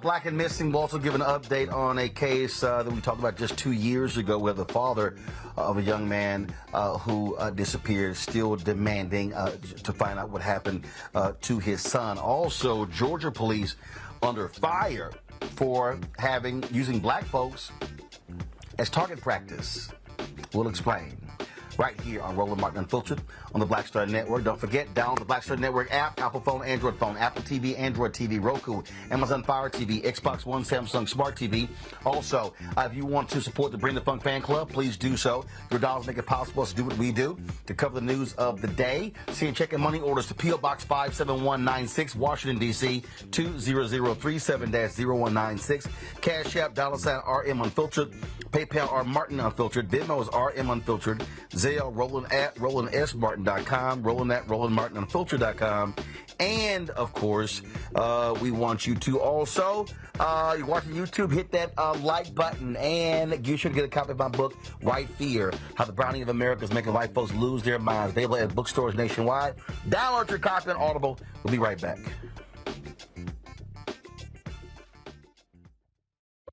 Black and Missing, we'll also give an update on a case that we talked about just 2 years ago where the father of a young man who disappeared, still demanding to find out what happened to his son. Also, Georgia police under fire for using black folks as target practice. We'll explain right here on Roland Martin Unfiltered on the Black Star Network. Don't forget, download the Black Star Network app, Apple phone, Android phone, Apple TV, Android TV, Roku, Amazon Fire TV, Xbox One, Samsung Smart TV. Also, if you want to support the Bring the Funk fan club, please do so. Your dollars make it possible to do what we do, to cover the news of the day. Send check and money orders to P.O. Box 57196, Washington, D.C., 20037-0196. Cash App, $RM Unfiltered. PayPal, R Martin Unfiltered. Venmo is RM Unfiltered. Zelle, Roland at RolandSMartin.com, Roland at RolandMartinUnfiltered.com. And, of course, we want you to also, you're watching YouTube, hit that like button, and you should get a copy of my book, White Fear, How the Browning of America is Making White Folks Lose Their Minds, available at bookstores nationwide. Download your copy on Audible. We'll be right back.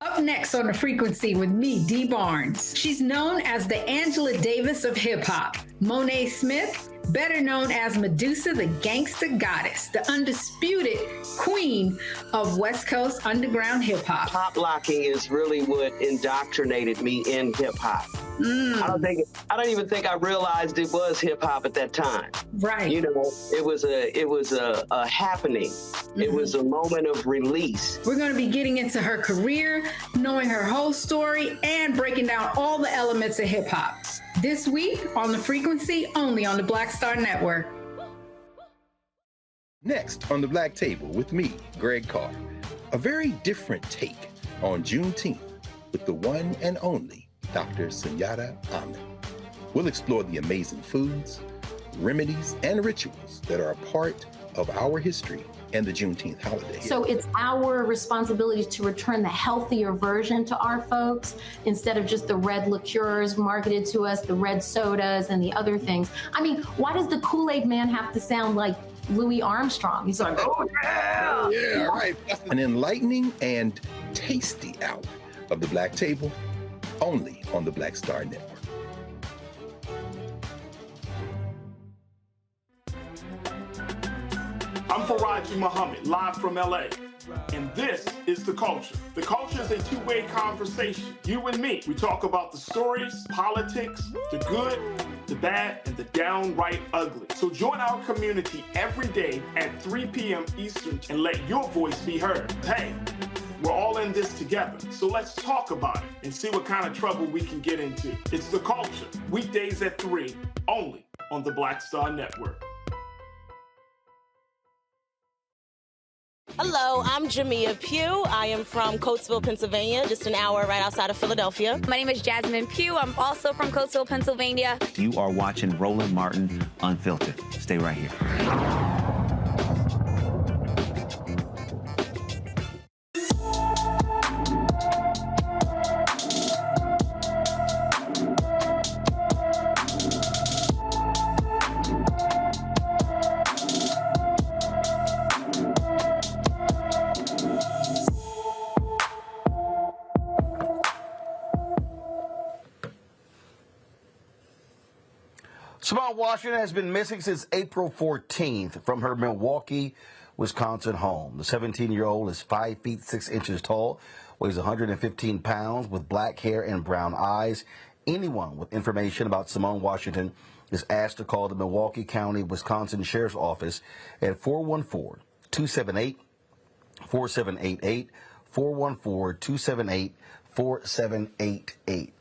Up next on The Frequency with me, Dee Barnes. She's known as the Angela Davis of hip hop. Monet Smith, better known as Medusa, the gangsta goddess, the undisputed queen of West Coast underground hip hop. Pop locking is really what indoctrinated me in hip hop. I don't even think I realized it was hip hop at that time. Right. You know, it was a happening. It was a moment of release. We're going to be getting into her career, knowing her whole story, and breaking down all the elements of hip hop. This week on The Frequency, only on the Black Star Network. Next on the Black Table with me, Greg Carr. A very different take on Juneteenth with the one and only Dr. Sunyata Ahmed. We'll explore the amazing foods, remedies, and rituals that are a part of our history and the Juneteenth holiday. So it's our responsibility to return the healthier version to our folks instead of just the red liqueurs marketed to us, the red sodas and the other things. I mean, why does the Kool-Aid man have to sound like Louis Armstrong? He's like, oh yeah! Yeah, right. An enlightening and tasty hour of the Black Table, only on the Black Star Network. I'm Faraji Muhammad, live from LA. And this is The Culture. The Culture is a two-way conversation. You and me. We talk about the stories, politics, the good, the bad, and the downright ugly. So join our community every day at 3 p.m. Eastern and let your voice be heard. Hey, we're all in this together. So let's talk about it and see what kind of trouble we can get into. It's The Culture. Weekdays at 3, only on the Black Star Network. Hello, I'm Jamia Pugh. I am from Coatesville, Pennsylvania, just an hour right outside of Philadelphia. My name is Jasmine Pugh. I'm also from Coatesville, Pennsylvania. You are watching Roland Martin Unfiltered. Stay right here. Simone Washington has been missing since April 14th from her Milwaukee, Wisconsin home. The 17-year-old is 5 feet 6 inches tall, weighs 115 pounds, with black hair and brown eyes. Anyone with information about Simone Washington is asked to call the Milwaukee County, Wisconsin Sheriff's Office at 414-278-4788, 414-278-4788.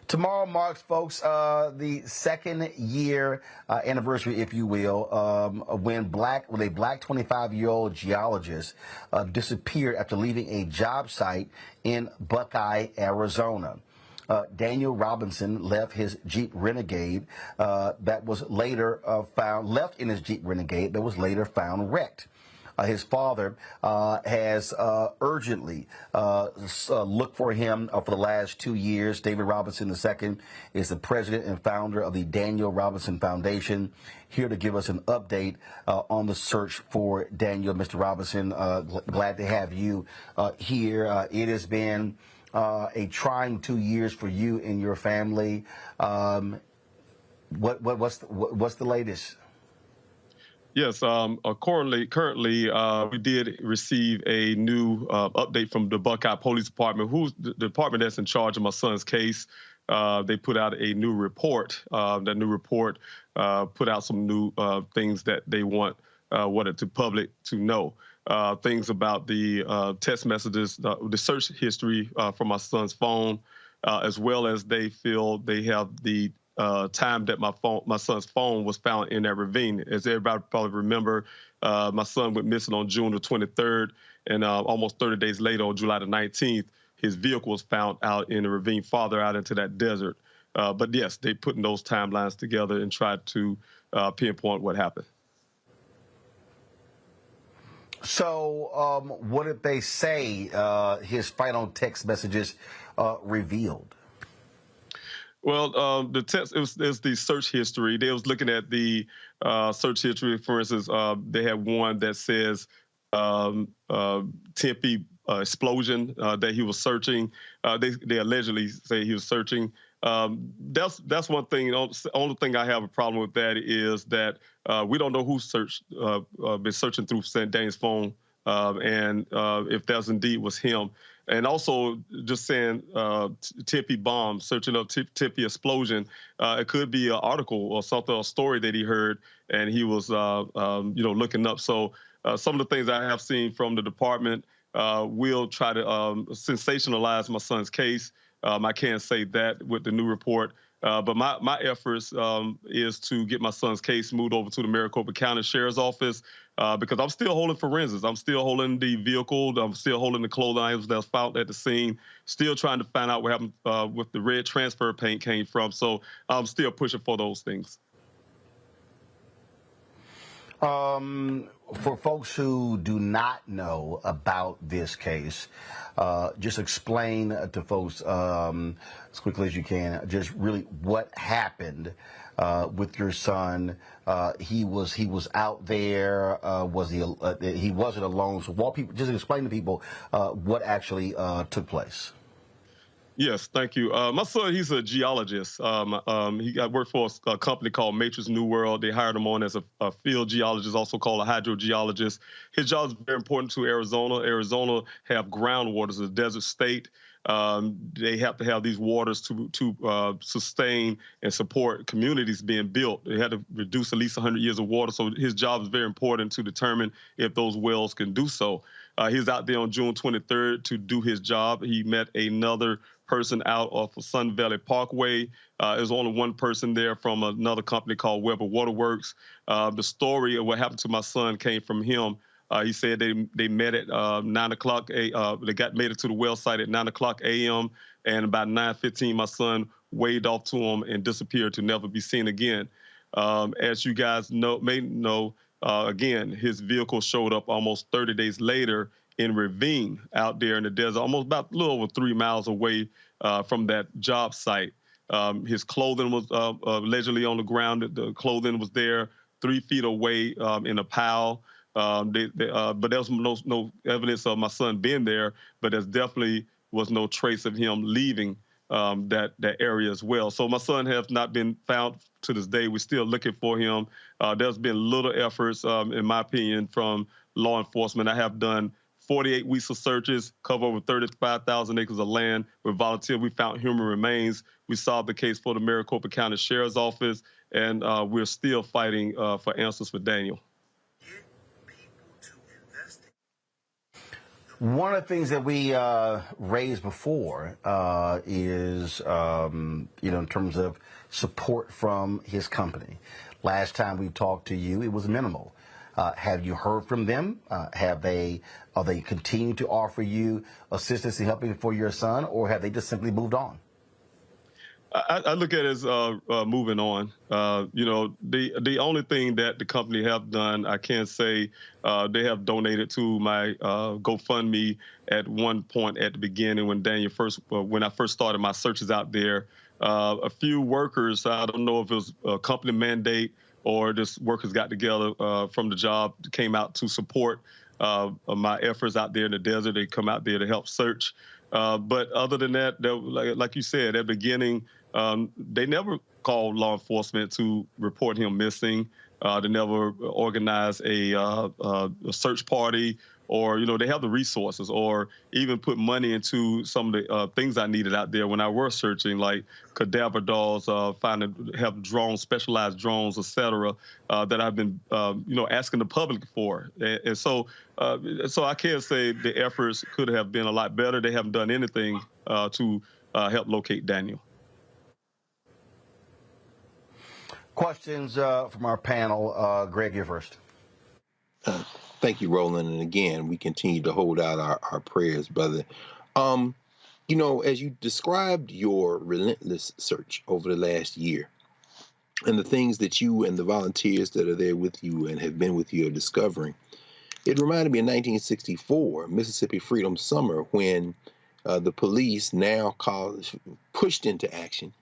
Tomorrow marks, folks, the second year anniversary, if you will, when a black 25-year-old geologist disappeared after leaving a job site in Buckeye, Arizona. Daniel Robinson left his Jeep Renegade that was later left in his Jeep Renegade that was later found wrecked. His father has urgently looked for him for the last 2 years. David Robinson II is the president and founder of the Daniel Robinson Foundation, here to give us an update on the search for Daniel. Mr. Robinson, glad to have you here. It has been a trying 2 years for you and your family. What's the latest? Yes, currently, we did receive a new update from the Buckeye Police Department, who's the department that's in charge of my son's case. They put out a new report. That new report put out some new things that they wanted the public to know. Things about the text messages, the search history from my son's phone, as well as they feel they have the time that my son's phone was found in that ravine. As everybody probably remember, my son went missing on June the 23rd, and almost 30 days later, on July the 19th, his vehicle was found out in a ravine farther out into that desert. But yes, they putting those timelines together and tried to pinpoint what happened. So what did they say his final text messages revealed? Well, the text, it was the search history. They was looking at the search history. For instance, they have one that says Tempe explosion that he was searching. They allegedly say he was searching. That's one thing. The only thing I have a problem with that is that we don't know who been searching through St. Daniel's phone, and if that indeed was him. And also just saying Tippy bomb, searching up Tippy explosion. It could be an article or something, a story that he heard, and he was looking up. So some of the things I have seen from the department will try to sensationalize my son's case. I can't say that with the new report, but my efforts is to get my son's case moved over to the Maricopa County Sheriff's Office because I'm still holding forensics. I'm still holding the vehicle. I'm still holding the clothing items that was found at the scene. Still trying to find out what happened with the red transfer paint came from. So I'm still pushing for those things. For folks who do not know about this case, just explain to folks as quickly as you can, just really what happened with your son. He was out there. He wasn't alone. So, people, just explain to people what actually took place. Yes, thank you. My son, he's a geologist. He worked for a company called Matrix New World. They hired him on as a field geologist, also called a hydrogeologist. His job is very important to Arizona. Arizona have groundwater, it's a desert state. They have to have these waters to sustain and support communities being built. They had to reduce at least 100 years of water. So his job is very important to determine if those wells can do so. He was out there on June 23rd to do his job. He met another person out off of Sun Valley Parkway. There's only one person there from another company called Weber Waterworks. The story of what happened to my son came from him. He said they met at 9 o'clock. They made it to the well site at 9 o'clock a.m. And about 9:15, my son waved off to him and disappeared to never be seen again. As you guys may know, again, his vehicle showed up almost 30 days later in Ravine out there in the desert, almost about a little over 3 miles away from that job site. His clothing was allegedly on the ground. The clothing was there 3 feet away in a pile. But there was no evidence of my son being there, but there definitely was no trace of him leaving that area as well. So my son has not been found to this day. We're still looking for him. There's been little efforts, in my opinion, from law enforcement. I have done 48 weeks of searches, cover over 35,000 acres of land. With volunteers, we found human remains. We solved the case for the Maricopa County Sheriff's Office, and we're still fighting for answers for Daniel. One of the things that we raised before is, in terms of support from his company. Last time we talked to you, it was minimal. Have you heard from them? Are they continuing to offer you assistance in helping for your son, or have they just simply moved on? I look at it as moving on. The only thing that the company have done, I can't say they have donated to my GoFundMe at one point at the beginning when when I first started my searches out there. A few workers, I don't know if it was a company mandate or just workers got together from the job, came out to support my efforts out there in the desert. They come out there to help search. But other than that, like you said, at the beginning, they never called law enforcement to report him missing. They never organized a search party, or, they have the resources, or even put money into some of the things I needed out there when I was searching, like cadaver dolls, have drones, specialized drones, et cetera, that I've been, asking the public for. And so I can't say the efforts could have been a lot better. They haven't done anything to help locate Daniel. Questions from our panel. Greg, you're first. Thank you, Roland. And again, we continue to hold out our prayers, brother. As you described your relentless search over the last year and the things that you and the volunteers that are there with you and have been with you are discovering, it reminded me of 1964, Mississippi Freedom Summer, when the police, now pushed into action,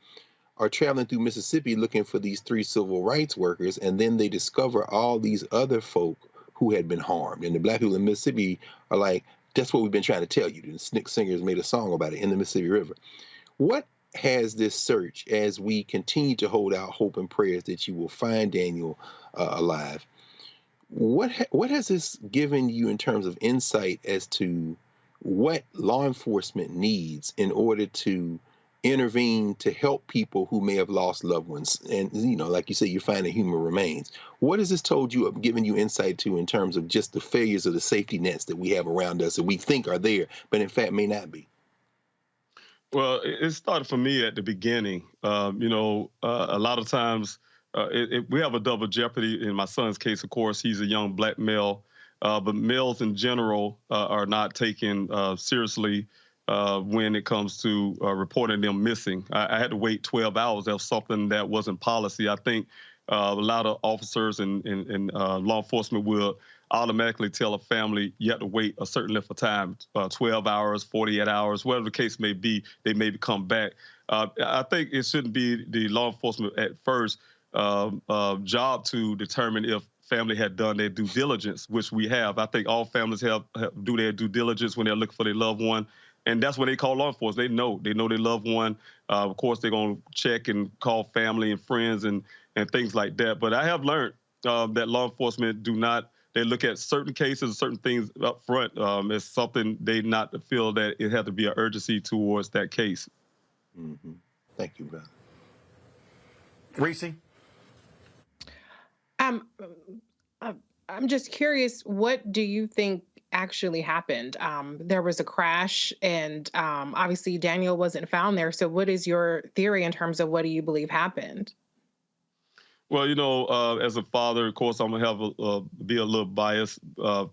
are traveling through Mississippi looking for these 3 civil rights workers, and then they discover all these other folk who had been harmed. And the black people in Mississippi are like, That's what we've been trying to tell you. The Snick Singers made a song about it, in the Mississippi River. What has this search, as we continue to hold out hope and prayers that you will find Daniel alive, what has this given you in terms of insight as to what law enforcement needs in order to intervene to help people who may have lost loved ones? And, you know, like you say, you're finding human remains. What has this told you, given you insight to, in terms of just the failures of the safety nets that we have around us that we think are there, but in fact may not be? Well, it started for me at the beginning. A lot of times we have a double jeopardy. In my son's case, of course, he's a young black male, but males in general are not taken seriously when it comes to reporting them missing. I had to wait 12 hours. That was something that wasn't policy. I think a lot of officers and law enforcement will automatically tell a family you have to wait a certain length of time, 12 hours, 48 hours, whatever the case may be, they may come back. I think it shouldn't be the law enforcement at first job to determine if family had done their due diligence, which we have. I think all families do their due diligence when they're looking for their loved one. And that's when they call law enforcement. They know their loved one. Of course, they're going to check and call family and friends and things like that. But I have learned that law enforcement they look at certain cases, certain things up front as something they not feel that it had to be an urgency towards that case. Mm-hmm. Thank you, brother. Reese? I'm just curious, what do you think actually happened? There was a crash, and obviously Daniel wasn't found there. So what is your theory in terms of what do you believe happened? Well, as a father, of course, I'm going to be a little biased.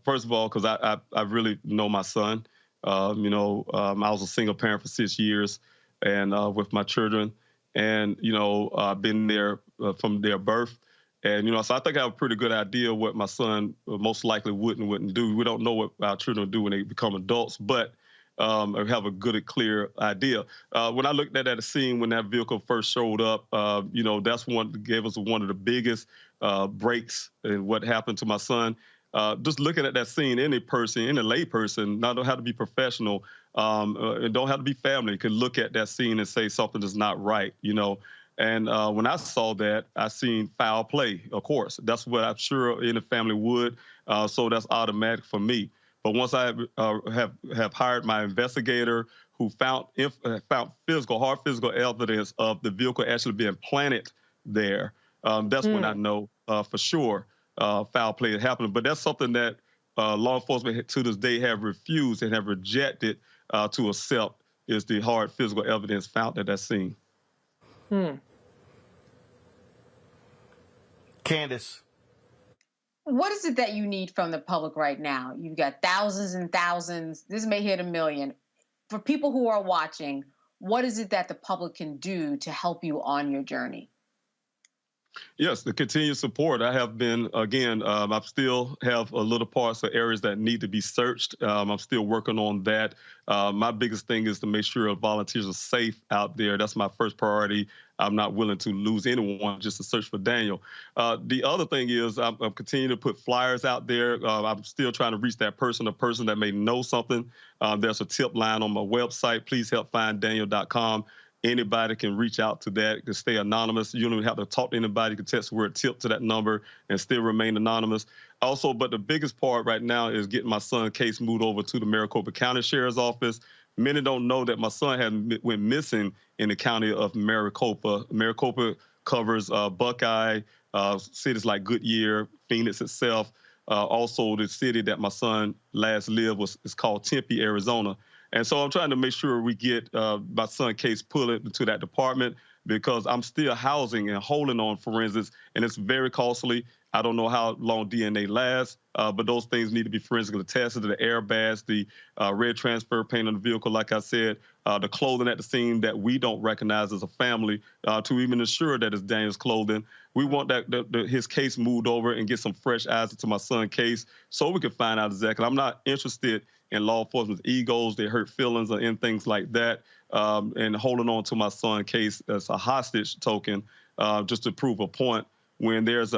First of all, because I really know my son. I was a single parent for 6 years and with my children. And, I've been there from their birth. And, so I think I have a pretty good idea what my son most likely would and wouldn't do. We don't know what our children do when they become adults, but I have a good and clear idea. When I looked at that scene when that vehicle first showed up, that's gave us one of the biggest breaks in what happened to my son. Just looking at that scene, any lay person, not have to be professional, and don't have to be family, can look at that scene and say something is not right, And when I saw that, I seen foul play, of course. That's what I'm sure any family would, so that's automatic for me. But once I have hired my investigator who found hard physical evidence of the vehicle actually being planted there, that's when I know for sure foul play had happened. But that's something that law enforcement to this day have refused and have rejected to accept, is the hard physical evidence found at that scene. Candace. What is it that you need from the public right now? You've got thousands and thousands. This may hit 1 million. For people who are watching, what is it that the public can do to help you on your journey? Yes, the continued support. I have been, again, I still have a little parts of areas that need to be searched. I'm still working on that. My biggest thing is to make sure volunteers are safe out there. That's my first priority. I'm not willing to lose anyone just to search for Daniel. The other thing is I'm continuing to put flyers out there. I'm still trying to reach that person, a person that may know something. There's a tip line on my website, pleasehelpfinddaniel.com. Anybody can reach out to that, can stay anonymous. You don't even have to talk to anybody. You can text the word tip to that number and still remain anonymous. Also, but the biggest part right now is getting my son's case moved over to the Maricopa County Sheriff's Office. Many don't know that my son went missing in the county of Maricopa. Maricopa covers Buckeye, cities like Goodyear, Phoenix itself. Also, the city that my son last lived is called Tempe, Arizona. And so I'm trying to make sure we get my son's case pulled into that department, because I'm still housing and holding on forensics, and it's very costly. I don't know how long DNA lasts, but those things need to be forensically tested. The airbags, the red transfer paint on the vehicle, like I said, the clothing at the scene that we don't recognize as a family, to even ensure that it's Daniel's clothing. We want his case moved over and get some fresh eyes into my son's case so we can find out exactly. I'm not interested in law enforcement's egos, their hurt feelings, or in things like that, and holding on to my son's case as a hostage token just to prove a point, when there's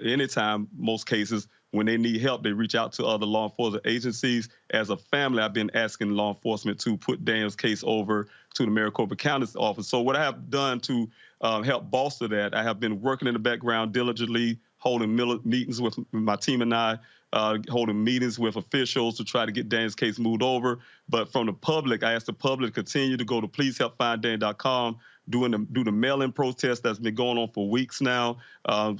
anytime, most cases, when they need help, they reach out to other law enforcement agencies. As a family, I've been asking law enforcement to put Daniel's case over to the Maricopa County's office. So what I have done to help bolster that, I have been working in the background diligently, holding meetings with my team and I, holding meetings with officials to try to get Daniel's case moved over. But from the public, I asked the public to continue to go to pleasehelpfinddaniel.com, do the mail-in protest that's been going on for weeks now,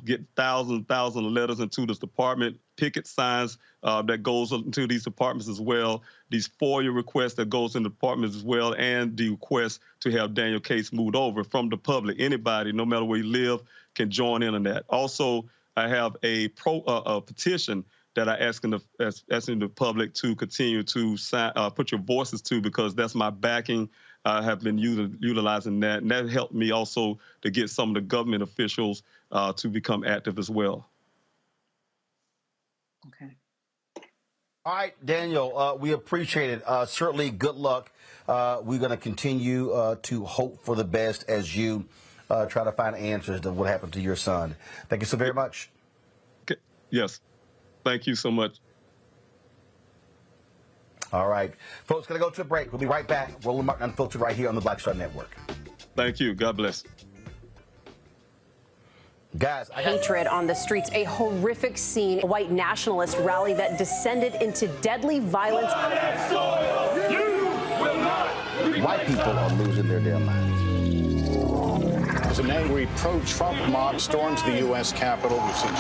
get thousands of letters into this department, picket signs that goes into these departments as well, these FOIA requests that goes in the departments as well, and the request to have Daniel's case moved over from the public. Anybody, no matter where you live, can join in on that. Also, I have a petition that I asking the public to continue to sign, put your voices to, because that's my backing. I have been utilizing that, and that helped me also to get some of the government officials to become active as well. Okay. All right, Daniel, we appreciate it. Certainly, good luck. We're going to continue to hope for the best as you try to find answers to what happened to your son. Thank you so very much. Okay. Yes. Thank you so much. All right. Folks, going to go to a break. We'll be right back. Roland Martin Unfiltered right here on the Black Star Network. Thank you. God bless. Guys, hatred on the streets, a horrific scene, a white nationalist rally that descended into deadly violence. White people are losing their damn minds. As an angry pro-Trump mob storms the U.S. Capitol, we've seen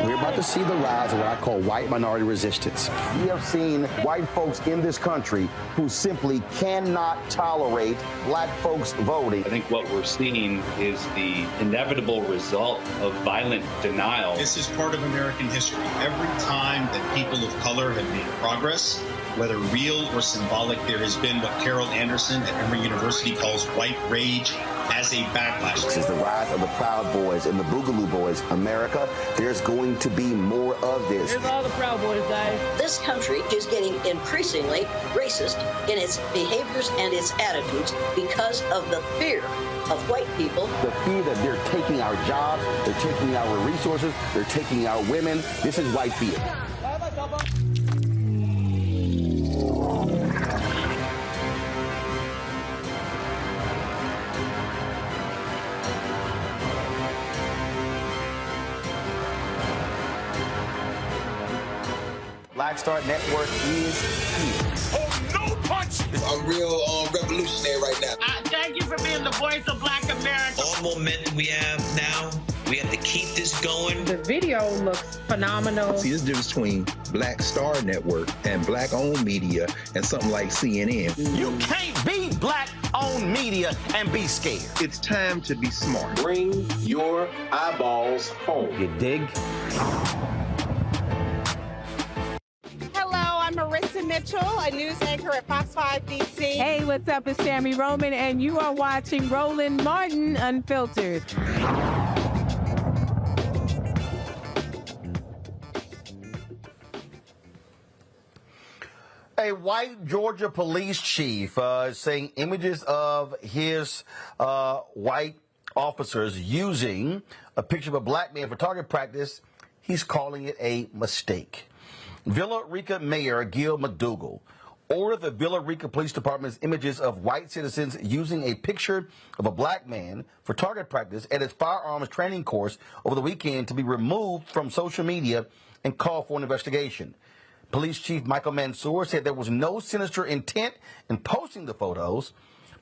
We're about to see the rise of what I call white minority resistance. We have seen white folks in this country who simply cannot tolerate black folks voting. I think what we're seeing is the inevitable result of violent denial. This is part of American history. Every time that people of color have made progress, whether real or symbolic, there has been what Carol Anderson at Emory University calls white rage as a backlash. This is the rise of the Proud Boys and the Boogaloo Boys. America, there's going to be more of this. Here's all the Proud Boys, guys. This country is getting increasingly racist in its behaviors and its attitudes because of the fear of white people. The fear that they're taking our jobs, they're taking our resources, they're taking our women. This is white fear. Black Star Network is here. Oh, no punch! I'm real revolutionary right now. Thank you for being the voice of Black America. All momentum we have now, we have to keep this going. The video looks phenomenal. See, this difference between Black Star Network and black-owned media and something like CNN. You can't be black-owned media and be scared. It's time to be smart. Bring your eyeballs home. You dig? I'm Marissa Mitchell, a news anchor at Fox 5 DC. Hey, what's up? It's Tammy Roman, and you are watching Roland Martin Unfiltered. A white Georgia police chief saying images of his white officers using a picture of a black man for target practice, he's calling it a mistake. Villa Rica Mayor Gil McDougall ordered the Villa Rica Police Department's images of white citizens using a picture of a black man for target practice at its firearms training course over the weekend to be removed from social media and called for an investigation. Police Chief Michael Mansour said there was no sinister intent in posting the photos,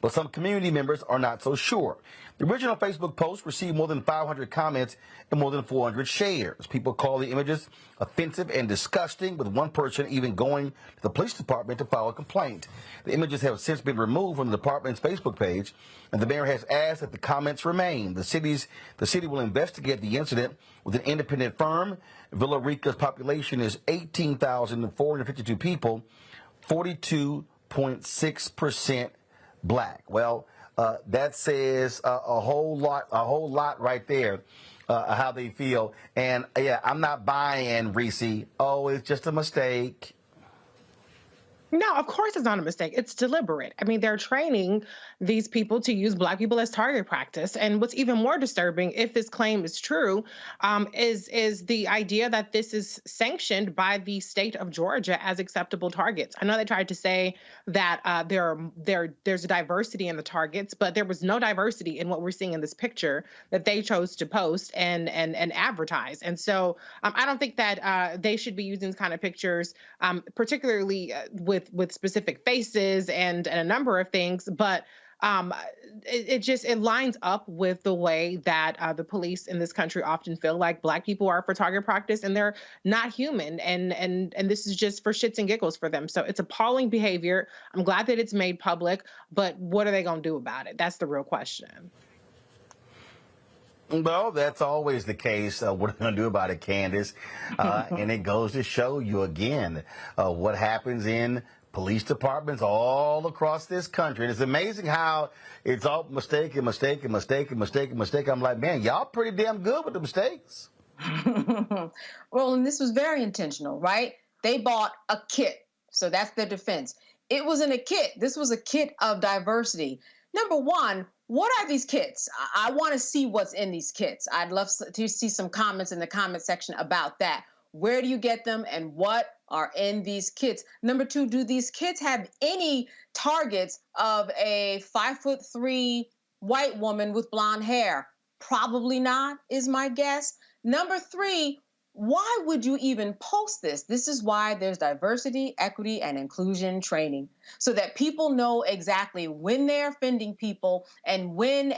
but some community members are not so sure. The original Facebook post received more than 500 comments and more than 400 shares. People call the images offensive and disgusting, with one person even going to the police department to file a complaint. The images have since been removed from the department's Facebook page, and the mayor has asked that the comments remain. The city will investigate the incident with an independent firm. Villa Rica's population is 18,452 people, 42.6% black. Well, that says a whole lot right there, how they feel. And yeah, I'm not buying, Reese. Oh, it's just a mistake. No, of course it's not a mistake. It's deliberate. I mean, they're training these people to use Black people as target practice. And what's even more disturbing, if this claim is true, is the idea that this is sanctioned by the state of Georgia as acceptable targets. I know they tried to say that there's a diversity in the targets, but there was no diversity in what we're seeing in this picture that they chose to post and advertise. And so I don't think that they should be using these kind of pictures, particularly with specific faces and a number of things, but it lines up with the way that the police in this country often feel like Black people are for target practice and they're not human, and this is just for shits and giggles for them. So it's appalling behavior. I'm glad that it's made public, but what are they going to do about it? That's the real question. Well, that's always the case. What are we going to do about it, Candace? And it goes to show you again what happens in police departments all across this country. And it's amazing how it's all mistake and mistake and mistake and mistake and mistake. I'm like, man, y'all pretty damn good with the mistakes. Well, and this was very intentional, right? They bought a kit. So that's their defense. It wasn't a kit. This was a kit of diversity. Number one, what are these kits? I want to see what's in these kits. I'd love to see some comments in the comment section about that. Where do you get them and what are in these kits? Number two, do these kits have any targets of a 5'3" white woman with blonde hair? Probably not, is my guess. Number three, why would you even post this? This is why there's diversity, equity, and inclusion training, so that people know exactly when they're offending people and when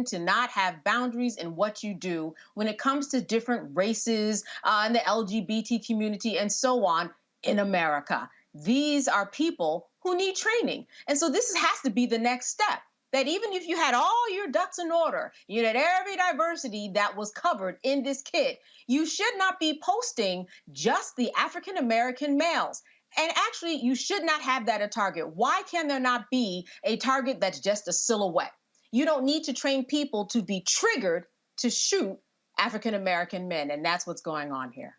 to not have boundaries in what you do when it comes to different races and the LGBT community and so on in America. These are people who need training. And so this has to be the next step. That even if you had all your ducks in order, you had every diversity that was covered in this kit, you should not be posting just the African-American males. And actually, you should not have that a target. Why can there not be a target that's just a silhouette? You don't need to train people to be triggered to shoot African-American men, and that's what's going on here.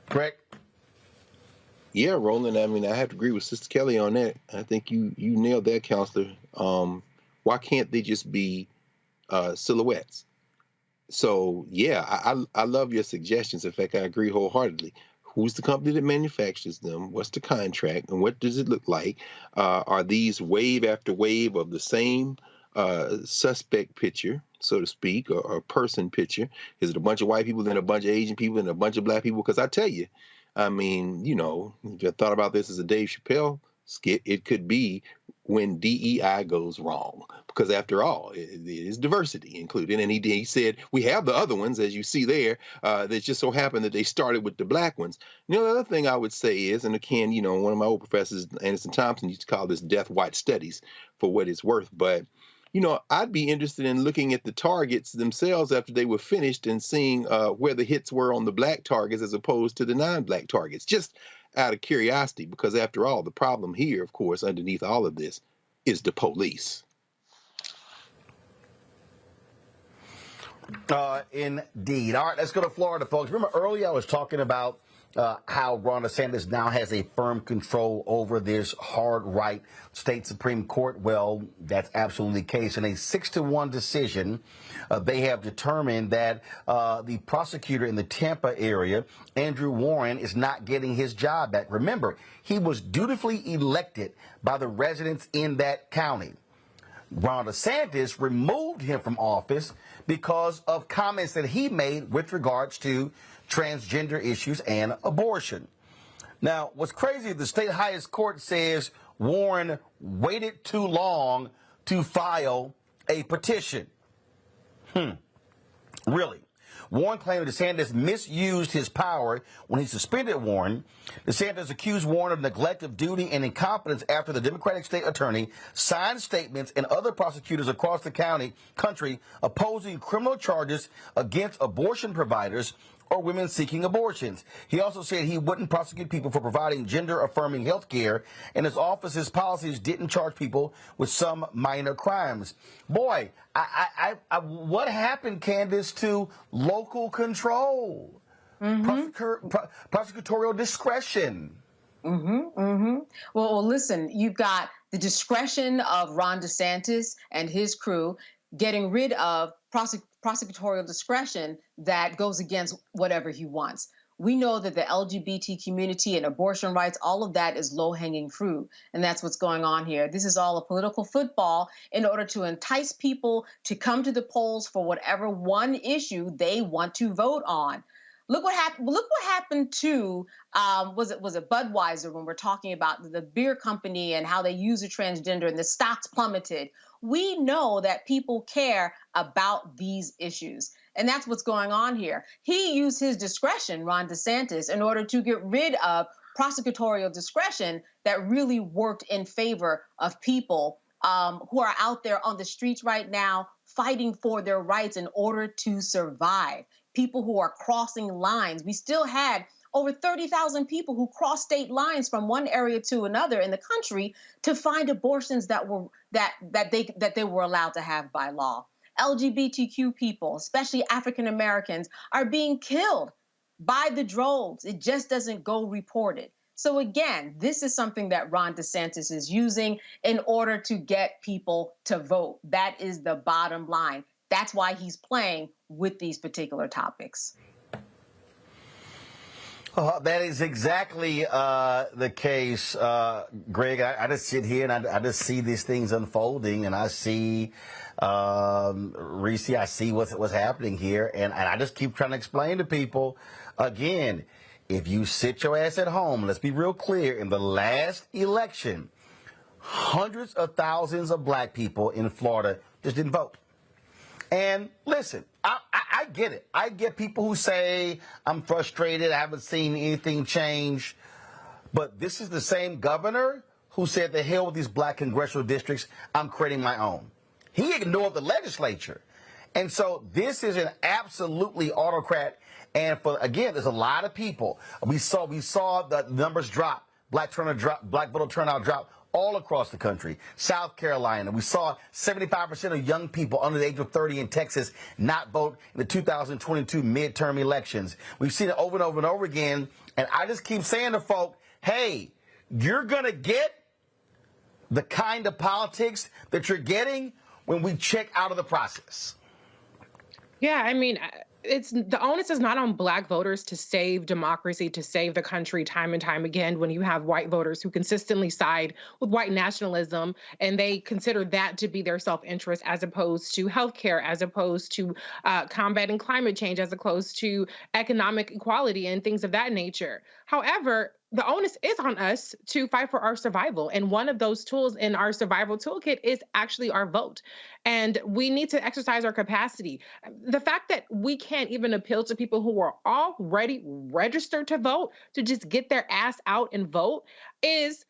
Correct. Yeah, Roland. I mean, I have to agree with Sister Kelly on that. I think you nailed that, Counselor. Why can't they just be silhouettes? So, yeah, I love your suggestions. In fact, I agree wholeheartedly. Who's the company that manufactures them? What's the contract? And what does it look like? Are these wave after wave of the same suspect picture, so to speak, or person picture? Is it a bunch of white people, then a bunch of Asian people, and a bunch of Black people? Because I tell you, I mean, you know, if you thought about this as a Dave Chappelle skit, it could be when DEI goes wrong. Because after all, it is diversity included. And he said, we have the other ones, as you see there, that just so happened that they started with the Black ones. You know, the other thing I would say is, and again, you know, one of my old professors, Anderson Thompson, used to call this death watch studies for what it's worth. But you know, I'd be interested in looking at the targets themselves after they were finished and seeing where the hits were on the Black targets as opposed to the non-Black targets, just out of curiosity, because after all, the problem here, of course, underneath all of this is the police. Indeed. All right, let's go to Florida, folks. Remember earlier I was talking about how Ron DeSantis now has a firm control over this hard right state Supreme Court. Well, that's absolutely the case. In a 6-1 decision, they have determined that the prosecutor in the Tampa area, Andrew Warren, is not getting his job back. Remember, he was dutifully elected by the residents in that county. Ron DeSantis removed him from office because of comments that he made with regards to transgender issues and abortion. Now, what's crazy is the state highest court says Warren waited too long to file a petition. Really? Warren claimed DeSantis misused his power when he suspended Warren. DeSantis accused Warren of neglect of duty and incompetence after the Democratic state attorney signed statements and other prosecutors across the country opposing criminal charges against abortion providers or women seeking abortions. He also said he wouldn't prosecute people for providing gender-affirming health care, and his office's policies didn't charge people with some minor crimes. Boy, what happened, Candace, to local control, prosecutorial discretion? Well, listen, you've got the discretion of Ron DeSantis and his crew getting rid of prosecutorial discretion that goes against whatever he wants. We know that the LGBT community and abortion rights, all of that is low-hanging fruit. And that's what's going on here. This is all a political football in order to entice people to come to the polls for whatever one issue they want to vote on. Look what happened. Look what happened to was it Budweiser when we're talking about the beer company and how they use a transgender and the stocks plummeted. We know that people care about these issues, and that's what's going on here. He used his discretion, Ron DeSantis, in order to get rid of prosecutorial discretion that really worked in favor of people who are out there on the streets right now fighting for their rights in order to survive. People who are crossing lines. We still had over 30,000 people who crossed state lines from one area to another in the country to find abortions that they were allowed to have by law. LGBTQ people, especially African Americans, are being killed by the droves. It just doesn't go reported. So again, this is something that Ron DeSantis is using in order to get people to vote. That is the bottom line. That's why he's playing with these particular topics. That is exactly the case, Greg. I just sit here and I just see these things unfolding, and I see, Reese, I see what's happening here, and I just keep trying to explain to people, again, if you sit your ass at home, let's be real clear, in the last election, hundreds of thousands of black people in Florida just didn't vote. And listen, I get it. I get people who say, I'm frustrated, I haven't seen anything change. But this is the same governor who said, the hell with these black congressional districts, I'm creating my own. He ignored the legislature. And so this is an absolutely autocrat. And again, there's a lot of people. We saw the numbers drop, black voter turnout drop all across the country. South Carolina, we saw 75% of young people under the age of 30 in Texas not vote in the 2022 midterm elections. We've seen it over and over and over again. And I just keep saying to folk, hey, you're going to get the kind of politics that you're getting when we check out of the process. Yeah, I mean, it's the onus is not on black voters to save democracy, to save the country time and time again when you have white voters who consistently side with white nationalism and they consider that to be their self-interest as opposed to healthcare, as opposed to combating climate change, as opposed to economic equality and things of that nature. However, the onus is on us to fight for our survival. And one of those tools in our survival toolkit is actually our vote. And we need to exercise our capacity. The fact that we can't even appeal to people who are already registered to vote to just get their ass out and vote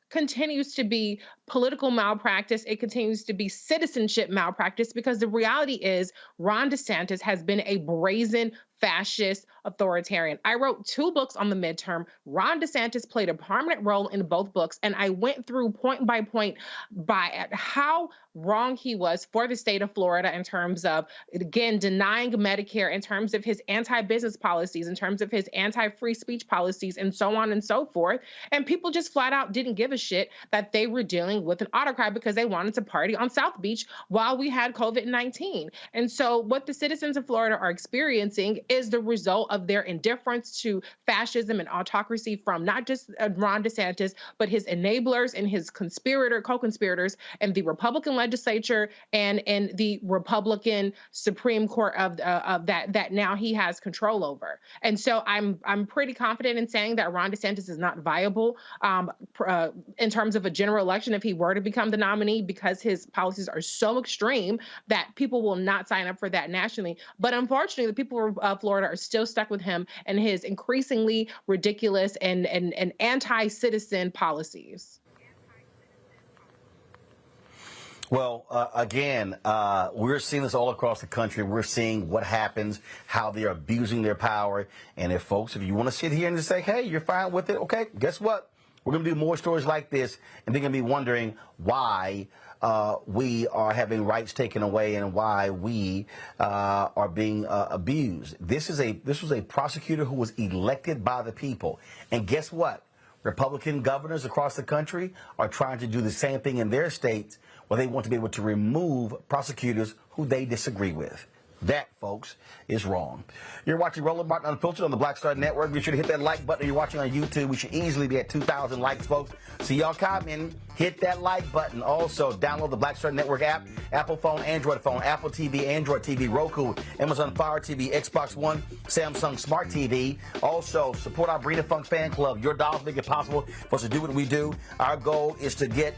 continues to be political malpractice. It continues to be citizenship malpractice because the reality is Ron DeSantis has been a brazen fascist authoritarian. I wrote 2 books on the midterm. Ron DeSantis played a prominent role in both books, and I went through point by point by how wrong he was for the state of Florida in terms of, again, denying Medicare, in terms of his anti-business policies, in terms of his anti-free speech policies, and so on and so forth. And people just flat out didn't give a shit that they were dealing with an autocrat because they wanted to party on South Beach while we had COVID-19. And so what the citizens of Florida are experiencing is the result of their indifference to fascism and autocracy from not just Ron DeSantis, but his enablers and his co-conspirators and the Republican legislature and the Republican Supreme Court of that now he has control over. And so I'm pretty confident in saying that Ron DeSantis is not viable in terms of a general election if he were to become the nominee, because his policies are so extreme that people will not sign up for that nationally. But unfortunately, the people of Florida are still stuck with him and his increasingly ridiculous and anti-citizen policies. Well, again, we're seeing this all across the country. We're seeing what happens, how they're abusing their power. And if you want to sit here and just say, hey, you're fine with it, okay, guess what? We're going to do more stories like this, and they're going to be wondering why we are having rights taken away and why we are being abused. This was a prosecutor who was elected by the people. And guess what? Republican governors across the country are trying to do the same thing in their states where they want to be able to remove prosecutors who they disagree with. That, folks, is wrong. You're watching Roland Martin Unfiltered on the Black Star Network. Be sure to hit that like button. If you're watching on YouTube, we should easily be at 2,000 likes, folks. See y'all commenting. Hit that like button. Also, download the Black Star Network app. Apple phone, Android phone, Apple TV, Android TV, Roku, Amazon Fire TV, Xbox One, Samsung Smart TV. Also, support our Breed of Funk fan club. Your dollars make it possible for us to do what we do. Our goal is to get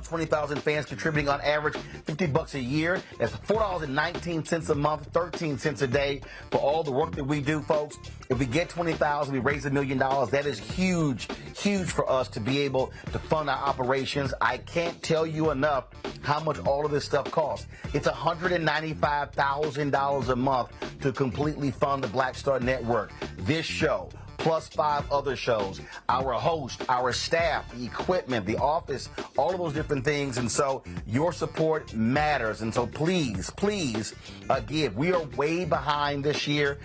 20,000 fans contributing on average $50 a year. That's $4.19 a month, 13 cents a day for all the work that we do, folks. If we get 20,000, we raise $1 million. That is huge, huge for us to be able to fund our operations. I can't tell you enough how much all of this stuff costs. It's $195,000 a month to completely fund the Black Star Network. This show, plus 5 other shows, our host, our staff, the equipment, the office, all of those different things. And so your support matters. And so please, please give. We are way behind this year.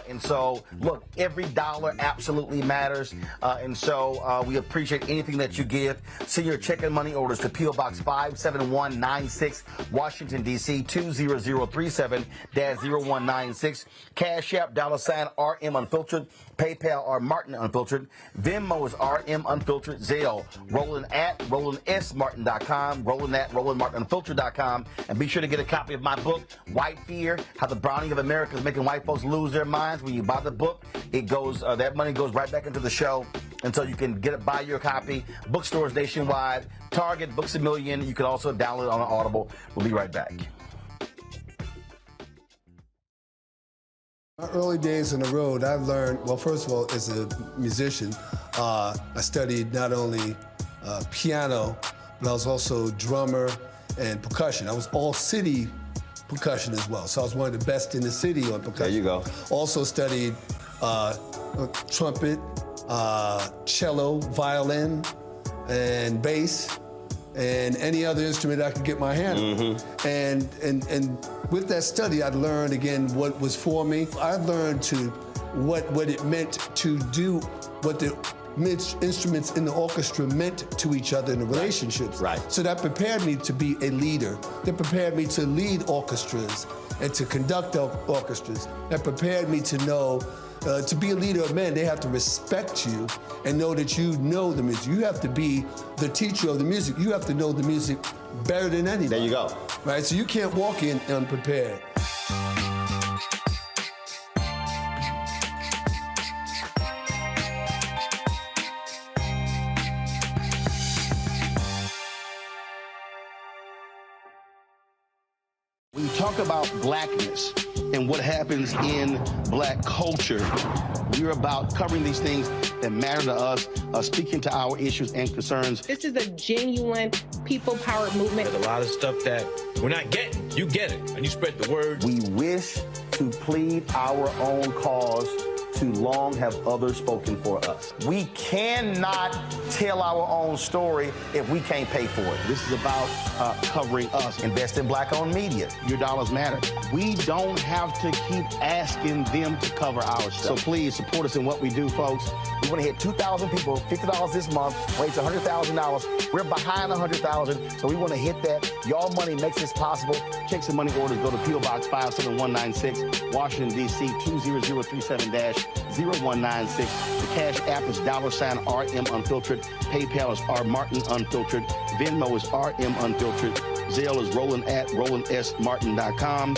And so, look, every dollar absolutely matters. And so we appreciate anything that you give. Send your check and money orders to P.O. Box 57196, Washington, D.C. 20037-0196. Cash App, $RM Unfiltered. PayPal are Martin Unfiltered. Venmo is RM Unfiltered. Zelle, Roland at RolandSMartin.com. Roland at RolandMartinUnfiltered.com. And be sure to get a copy of my book, White Fear, How the Browning of America is Making White Folks Lose Their Minds. When you buy the book, it goes, that money goes right back into the show. And so you can get it, buy your copy. Bookstores nationwide, Target, Books A Million. You can also download it on Audible. We'll be right back. My early days on the road, I've learned, well, first of all, as a musician, I studied not only piano, but I was also drummer and percussion. I was all city percussion as well. So I was one of the best in the city on percussion. There you go. Also studied trumpet, cello, violin, and bass, and any other instrument I could get my hand on. And with that study, I learned again what was for me. I learned what it meant to do, what the instruments in the orchestra meant to each other in the relationships. Right. So that prepared me to be a leader. That prepared me to lead orchestras and to conduct orchestras. That prepared me to know to be a leader of men, they have to respect you and know that you know the music. You have to be the teacher of the music. You have to know the music better than anybody. There you go. Right, so you can't walk in unprepared. When you talk about blackness and what happens in black culture, we're about covering these things that matter to us, speaking to our issues and concerns. This is a genuine people-powered movement. There's a lot of stuff that we're not getting. You get it, and you spread the word. We wish to plead our own cause. Too long have others spoken for us. We cannot tell our own story if we can't pay for it. This is about covering us. Invest in black-owned media. Your dollars matter. We don't have to keep asking them to cover our stuff. So please support us in what we do, folks. We want to hit 2,000 people, $50 this month, raise $100,000. We're behind 100,000, so we want to hit that. Y'all money makes this possible. Checks and money orders go to P.O. Box 57196, Washington, D.C. 20037-0196. The Cash App is $RM Unfiltered. PayPal is R Martin Unfiltered. Venmo is RM Unfiltered. Zelle is Roland at RolandSMartin.com.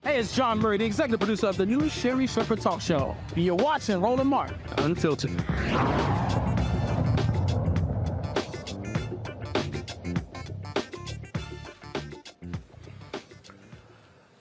Hey, it's John Murray, the executive producer of the new Sherry Shepherd Talk Show. You're watching Roland Martin Unfiltered.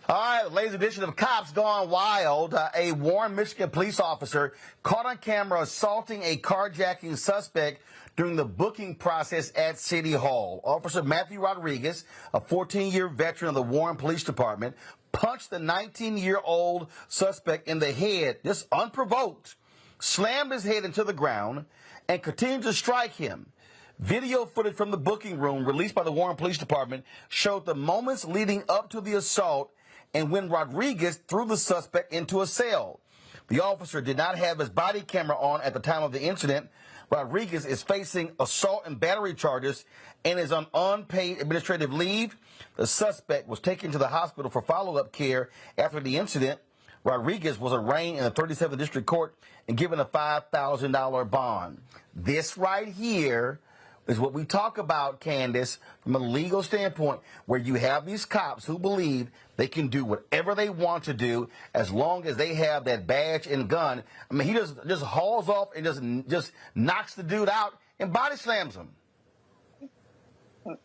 All right, latest edition of Cops Gone Wild. A Warren, Michigan police officer caught on camera assaulting a carjacking suspect during the booking process at City Hall. Officer Matthew Rodriguez, a 14-year veteran of the Warren Police Department, punched the 19-year-old suspect in the head, just unprovoked, slammed his head into the ground, and continued to strike him. Video footage from the booking room released by the Warren Police Department showed the moments leading up to the assault and when Rodriguez threw the suspect into a cell. The officer did not have his body camera on at the time of the incident. Rodriguez is facing assault and battery charges and is on unpaid administrative leave. The suspect was taken to the hospital for follow-up care after the incident. Rodriguez was arraigned in the 37th District Court and given a $5,000 bond. This right here is what we talk about, Candace, from a legal standpoint, where you have these cops who believe they can do whatever they want to do as long as they have that badge and gun. I mean, he just hauls off and just knocks the dude out and body slams him.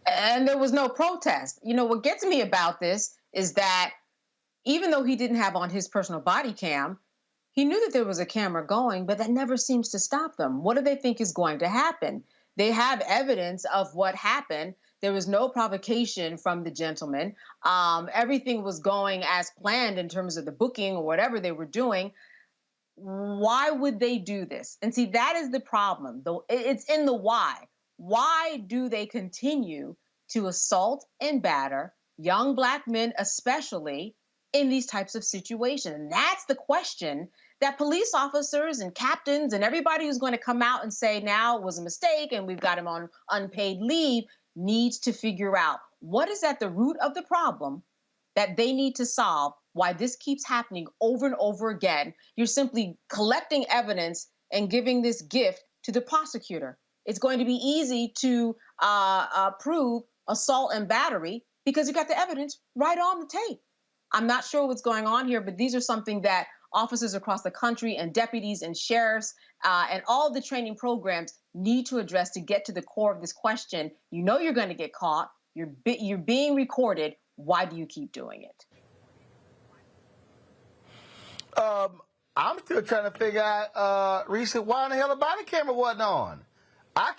And there was no protest. You know, what gets me about this is that even though he didn't have on his personal body cam, he knew that there was a camera going, but that never seems to stop them. What do they think is going to happen? They have evidence of what happened. There was no provocation from the gentleman. Everything was going as planned in terms of the booking or whatever they were doing. Why would they do this? And see, that is the problem. Though it's in the why. Why do they continue to assault and batter young Black men, especially in these types of situations? And that's the question that police officers and captains and everybody who's going to come out and say now it was a mistake and we've got him on unpaid leave needs to figure out. What is at the root of the problem that they need to solve? Why this keeps happening over and over again? You're simply collecting evidence and giving this gift to the prosecutor. It's going to be easy to prove assault and battery because you got the evidence right on the tape. I'm not sure what's going on here, but these are something that officers across the country and deputies and sheriffs and all the training programs need to address to get to the core of this question. You know you're going to get caught. You're being recorded. Why do you keep doing it? I'm still trying to figure out, Reese, why in the hell the body camera wasn't on? I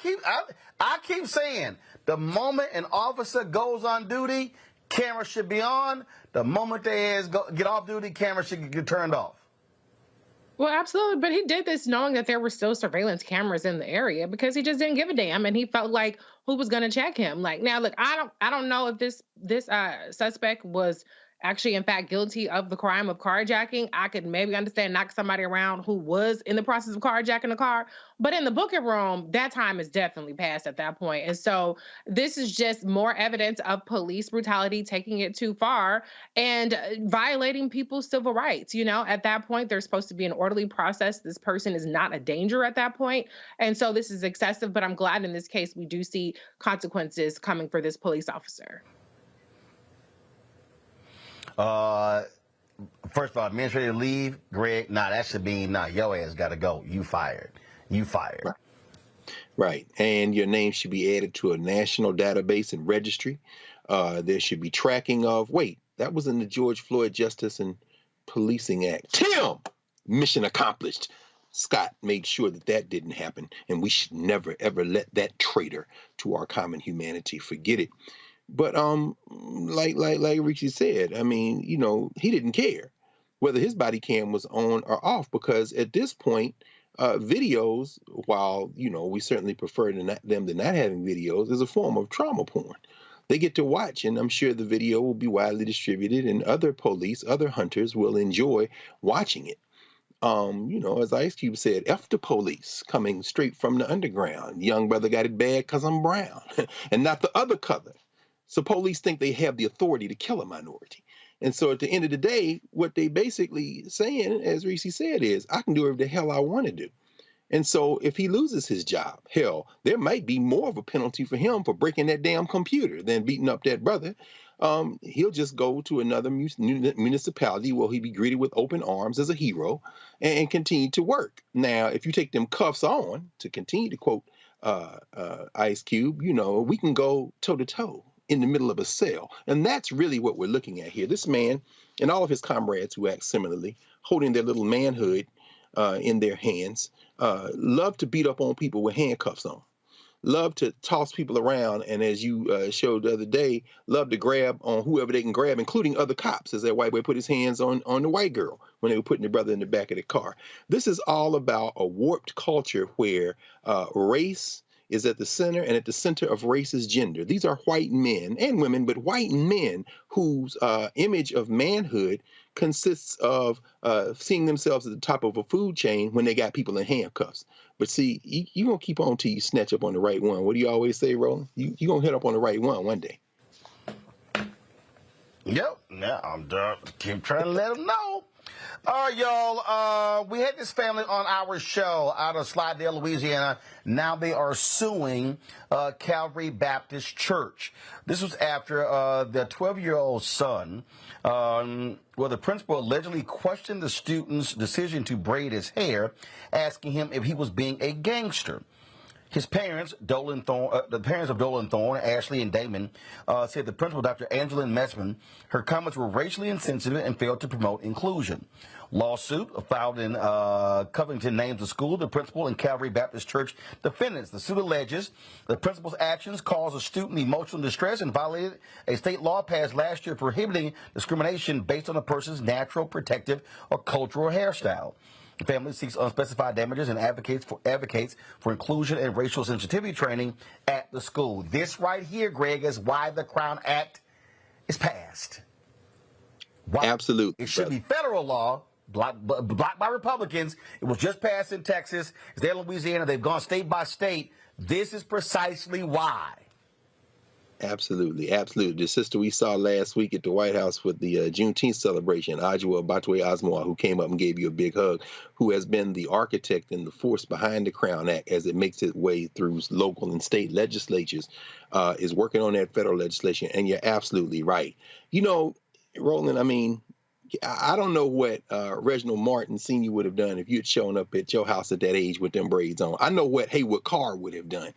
keep saying the moment an officer goes on duty, camera should be on. The moment they get off duty, camera should get turned off. Well, absolutely. But he did this knowing that there were still surveillance cameras in the area because he just didn't give a damn. And he felt like who was going to check him? Like, now, look, I don't know if this suspect was actually, in fact, guilty of the crime of carjacking. I could maybe understand knock somebody around who was in the process of carjacking a car. But in the booking room, that time is definitely past at that point. And so this is just more evidence of police brutality, taking it too far and violating people's civil rights. You know, at that point, there's supposed to be an orderly process. This person is not a danger at that point. And so this is excessive. But I'm glad in this case, we do see consequences coming for this police officer. First of all, administrative leave, Greg, that should mean, your ass got to go. You fired. Right. And your name should be added to a national database and registry. There should be tracking of, that was in the George Floyd Justice and Policing Act. Tim! Mission accomplished. Scott made sure that didn't happen. And we should never, ever let that traitor to our common humanity forget it. But like Richie said, I mean, he didn't care whether his body cam was on or off, because at this point, videos, while we certainly prefer them to not having videos, is a form of trauma porn. They get to watch, and I'm sure the video will be widely distributed, and other hunters will enjoy watching it. As Ice Cube said, F the police, coming straight from the underground. Young brother got it bad because I'm brown, and not the other color. So police think they have the authority to kill a minority. And so at the end of the day, what they basically saying, as Reese said, is I can do whatever the hell I want to do. And so if he loses his job, hell, there might be more of a penalty for him for breaking that damn computer than beating up that brother. He'll just go to another municipality where he'll be greeted with open arms as a hero and continue to work. Now, if you take them cuffs on, to continue to quote Ice Cube, we can go toe-to-toe in the middle of a cell. And that's really what we're looking at here. This man and all of his comrades who act similarly, holding their little manhood in their hands, love to beat up on people with handcuffs on, love to toss people around, and as you showed the other day, love to grab on whoever they can grab, including other cops, as that white boy put his hands on the white girl when they were putting their brother in the back of the car. This is all about a warped culture where race is at the center and at the center of racist gender. These are white men and women, but white men whose image of manhood consists of seeing themselves at the top of a food chain when they got people in handcuffs. But see, you going to keep on till you snatch up on the right one. What do you always say, Roland? You going to hit up on the right one day. Yep. Now I'm done. Keep trying to let them know. All right, y'all. We had this family on our show out of Slidell, Louisiana. Now they are suing Calvary Baptist Church. This was after their 12-year-old son, where the principal allegedly questioned the student's decision to braid his hair, asking him if he was being a gangster. His parents, the parents of Dolan Thorne, Ashley and Damon, said the principal, Dr. Angela Messman, her comments were racially insensitive and failed to promote inclusion. Lawsuit filed in Covington names the school, the principal, and Calvary Baptist Church defendants. The suit alleges the principal's actions caused a student emotional distress and violated a state law passed last year prohibiting discrimination based on a person's natural, protective, or cultural hairstyle. The family seeks unspecified damages and advocates for inclusion and racial sensitivity training at the school. This right here, Greg, is why the Crown Act is passed. Why Absolutely. It should be federal law, blocked by Republicans. It was just passed in Texas. It's there in Louisiana. They've gone state by state. This is precisely why. Absolutely, absolutely. The sister we saw last week at the White House with the Juneteenth celebration, Ajua Batwe Asmoa, who came up and gave you a big hug, who has been the architect and the force behind the Crown Act as it makes its way through local and state legislatures, is working on that federal legislation. And you're absolutely right. You know, Roland, I mean, I don't know what Reginald Martin Sr. would have done if you had shown up at your house at that age with them braids on. I know what Haywood Carr would have done.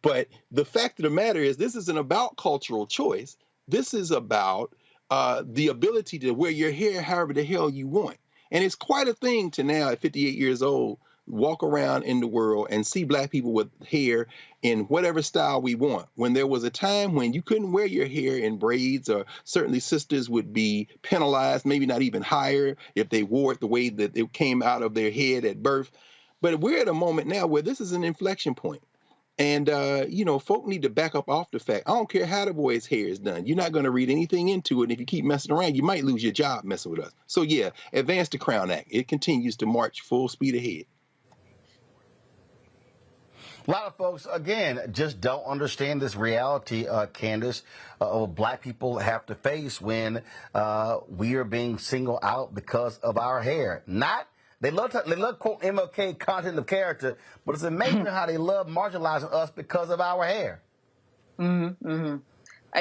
But the fact of the matter is, this isn't about cultural choice. This is about the ability to wear your hair however the hell you want. And it's quite a thing to now, at 58 years old, walk around in the world and see black people with hair in whatever style we want. When there was a time when you couldn't wear your hair in braids, or certainly sisters would be penalized, maybe not even higher, if they wore it the way that it came out of their head at birth. But we're at a moment now where this is an inflection point. And, you know, folk need to back up off the fact. I don't care how the boy's hair is done. You're not going to read anything into it. And if you keep messing around, you might lose your job messing with us. So, yeah, advance the Crown Act. It continues to march full speed ahead. A lot of folks, again, just don't understand this reality, Candace, of what black people have to face when we are being singled out because of our hair. They love quote MLK content of character, but it's amazing how they love marginalizing us because of our hair. Mm-hmm. Mm-hmm.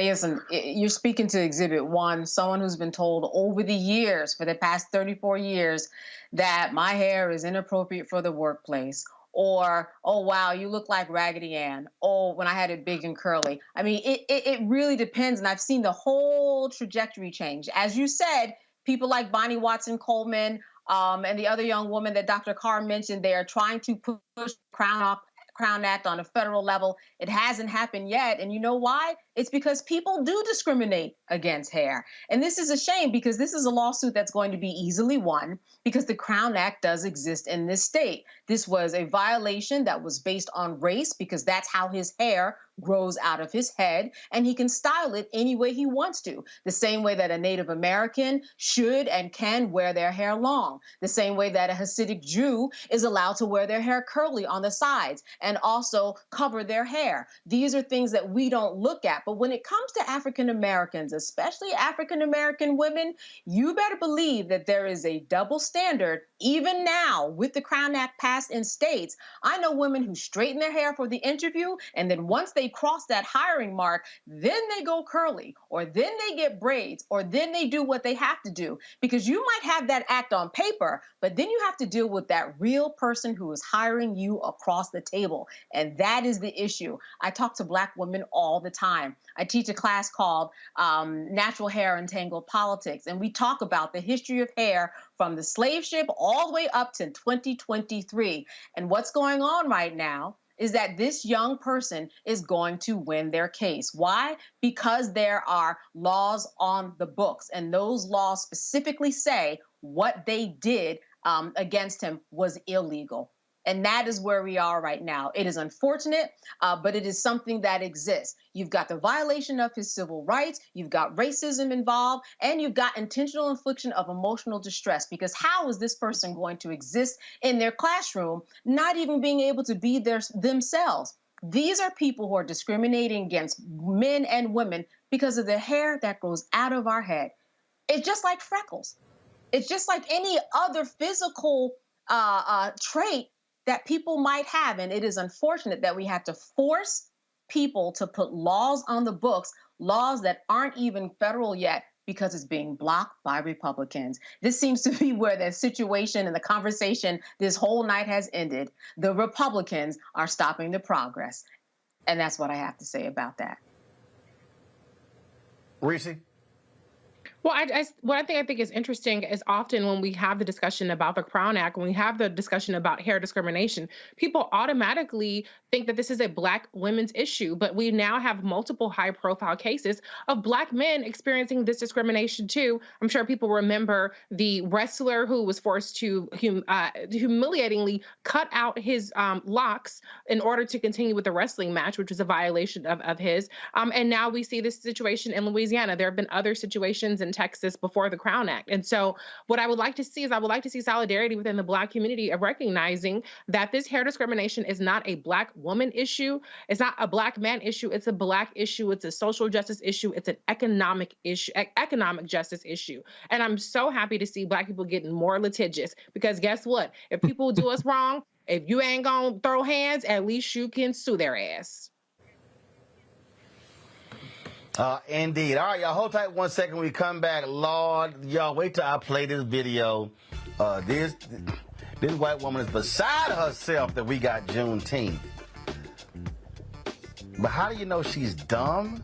Yes, and you're speaking to Exhibit 1, someone who's been told over the years, for the past 34 years, that my hair is inappropriate for the workplace. Or, oh, wow, you look like Raggedy Ann. Oh, when I had it big and curly. I mean, it really depends. And I've seen the whole trajectory change. As you said, people like Bonnie Watson Coleman, and the other young woman that Dr. Carr mentioned, they are trying to push Crown Act on a federal level. It hasn't happened yet. And you know why? It's because people do discriminate against hair. And this is a shame, because this is a lawsuit that's going to be easily won, because the Crown Act does exist in this state. This was a violation that was based on race, because that's how his hair grows out of his head, and he can style it any way he wants to. The same way that a Native American should and can wear their hair long. The same way that a Hasidic Jew is allowed to wear their hair curly on the sides and also cover their hair. These are things that we don't look at. But when it comes to African Americans, especially African American women, you better believe that there is a double standard, even now with the Crown Act passed in states. I know women who straighten their hair for the interview, and then once they cross that hiring mark, then they go curly, or then they get braids, or then they do what they have to do. Because you might have that act on paper, but then you have to deal with that real person who is hiring you across the table. And that is the issue. I talk to Black women all the time. I teach a class called Natural Hair and Tangled Politics, and we talk about the history of hair from the slave ship all the way up to 2023. And what's going on right now is that this young person is going to win their case. Why? Because there are laws on the books, and those laws specifically say what they did against him was illegal. And that is where we are right now. It is unfortunate, but it is something that exists. You've got the violation of his civil rights, you've got racism involved, and you've got intentional infliction of emotional distress. Because how is this person going to exist in their classroom, not even being able to be themselves? These are people who are discriminating against men and women because of the hair that grows out of our head. It's just like freckles. It's just like any other physical trait that people might have. And it is unfortunate that we have to force people to put laws on the books, laws that aren't even federal yet, because it's being blocked by Republicans. This seems to be where the situation and the conversation this whole night has ended. The Republicans are stopping the progress. And that's what I have to say about that. Reese? Well, what I think is interesting is often when we have the discussion about the Crown Act, when we have the discussion about hair discrimination, people automatically think that this is a Black women's issue. But we now have multiple high-profile cases of Black men experiencing this discrimination too. I'm sure people remember the wrestler who was forced to humiliatingly cut out his locks in order to continue with the wrestling match, which was a violation of his. And now we see this situation in Louisiana. There have been other situations in Texas before the Crown Act. And so what I would like to see is I would like to see solidarity within the Black community of recognizing that this hair discrimination is not a Black woman issue. It's not a Black man issue. It's a Black issue. It's a social justice issue. It's an economic issue, economic justice issue. And I'm so happy to see Black people getting more litigious, because guess what? If people do us wrong, if you ain't gonna throw hands, at least you can sue their ass. Indeed. All right, y'all, hold tight 1 second. When we come back, Lord, y'all, wait till I play this video. This white woman is beside herself that we got Juneteenth. But how do you know she's dumb?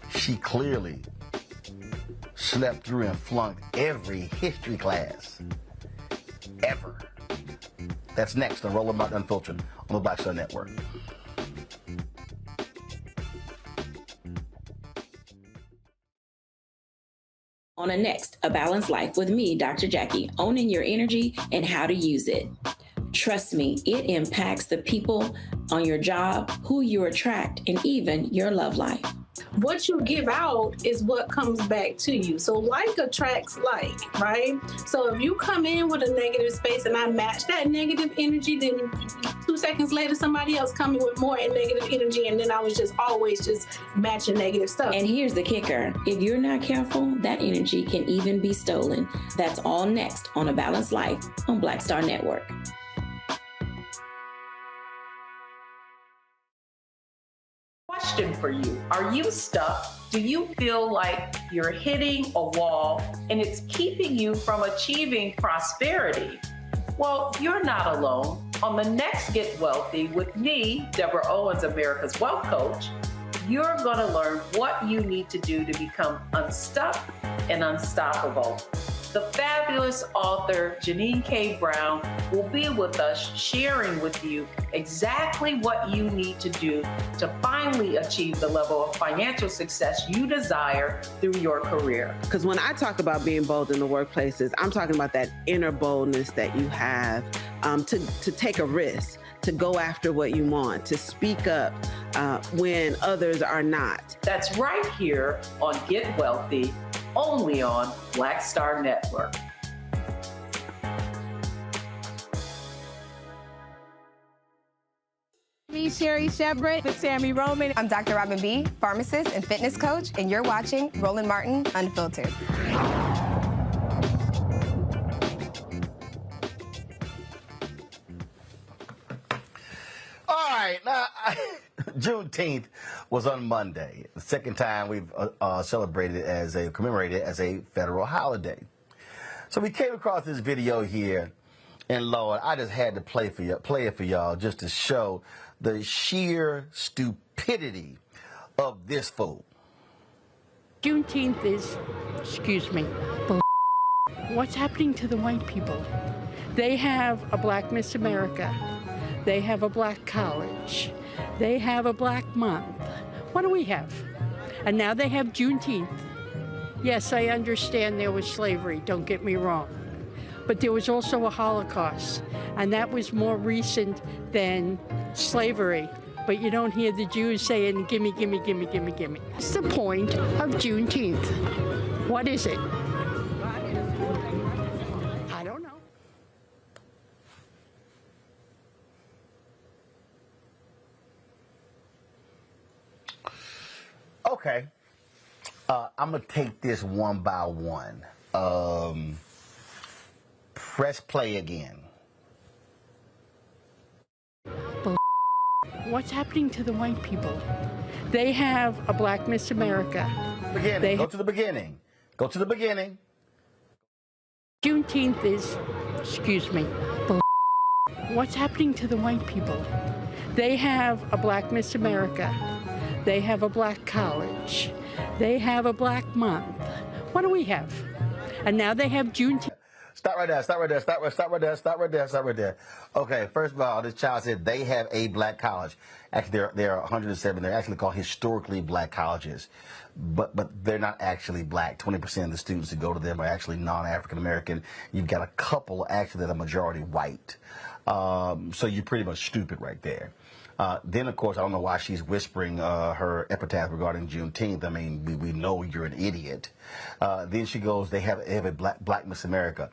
She clearly slept through and flunked every history class ever. That's next on Roland Martin Unfiltered on the Black Star Network. On a next, A Balanced Life with me, Dr. Jackie, owning your energy and how to use it. Trust me, it impacts the people on your job, who you attract, and even your love life. What you give out is what comes back to you. So like attracts like, right? So if you come in with a negative space and I match that negative energy, then 2 seconds later, somebody else coming with more negative energy, and then I was just always just matching negative stuff. And here's the kicker. If you're not careful, that energy can even be stolen. That's all next on A Balanced Life on Black Star Network. Question for you. Are you stuck? Do you feel like you're hitting a wall and it's keeping you from achieving prosperity? Well, you're not alone. On the next Get Wealthy with me, Deborah Owens, America's Wealth Coach, you're going to learn what you need to do to become unstuck and unstoppable. The fabulous author Janine K. Brown will be with us, sharing with you exactly what you need to do to finally achieve the level of financial success you desire through your career. Because when I talk about being bold in the workplaces, I'm talking about that inner boldness that you have to take a risk, to go after what you want, to speak up when others are not. That's right here on Get Wealthy, only on Black Star Network. Me, Sherry Shepard, with Sammy Roman. I'm Dr. Robin B., pharmacist and fitness coach, and you're watching Roland Martin Unfiltered. All right, now, Juneteenth was on Monday. The second time we've commemorated it as a federal holiday. So we came across this video here, and Lord, I just had to play it for y'all just to show the sheer stupidity of this fool. Juneteenth is, excuse me, what's happening to the white people? They have a Black Miss America. They have a Black college. They have a Black month. What do we have? And now they have Juneteenth. Yes, I understand there was slavery, don't get me wrong. But there was also a Holocaust, and that was more recent than slavery. But you don't hear the Jews saying, gimme, gimme, gimme, gimme, gimme. What's the point of Juneteenth? What is it? I don't know. Okay. I'm going to take this one by one. Press play again. What's happening to the white people? They have a Black Miss America. Beginning. Go to the beginning. Go to the beginning. Juneteenth is, excuse me, what's happening to the white people? They have a Black Miss America. They have a Black college. They have a Black month. What do we have? And now they have Juneteenth. Stop right there, stop right there, stop right there, stop right there, stop right there. Okay, first of all, this child said they have a Black college. Actually, there are 107. They're actually called historically Black colleges. But they're not actually Black. 20% of the students that go to them are actually non-African American. You've got a couple actually that are majority white. So you're pretty much stupid right there. Then, of course, I don't know why she's whispering her epitaph regarding Juneteenth. I mean, we know you're an idiot. Then she goes, they have a black Miss America.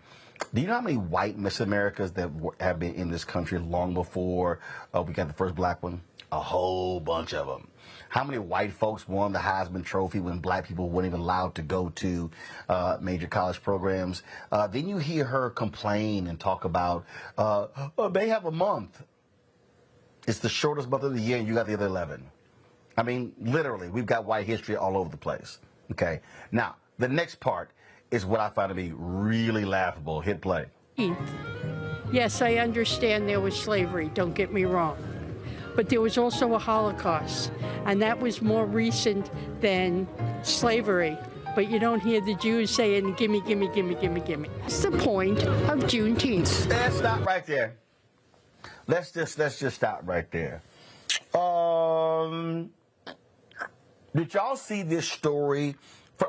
Do you know how many white Miss Americas that have been in this country long before we got the first Black one? A whole bunch of them. How many white folks won the Heisman Trophy when Black people weren't even allowed to go to major college programs? Then you hear her complain and talk about, they have a month. It's the shortest month of the year, and you got the other 11. I mean, literally, we've got white history all over the place. Okay? Now, the next part is what I find to be really laughable. Hit play. Yes, I understand there was slavery, don't get me wrong. But there was also a Holocaust, and that was more recent than slavery. But you don't hear the Jews saying, gimme, gimme, gimme, gimme, gimme. What's the point of Juneteenth? Let's stop right there. Let's just stop right there. Did y'all see this story?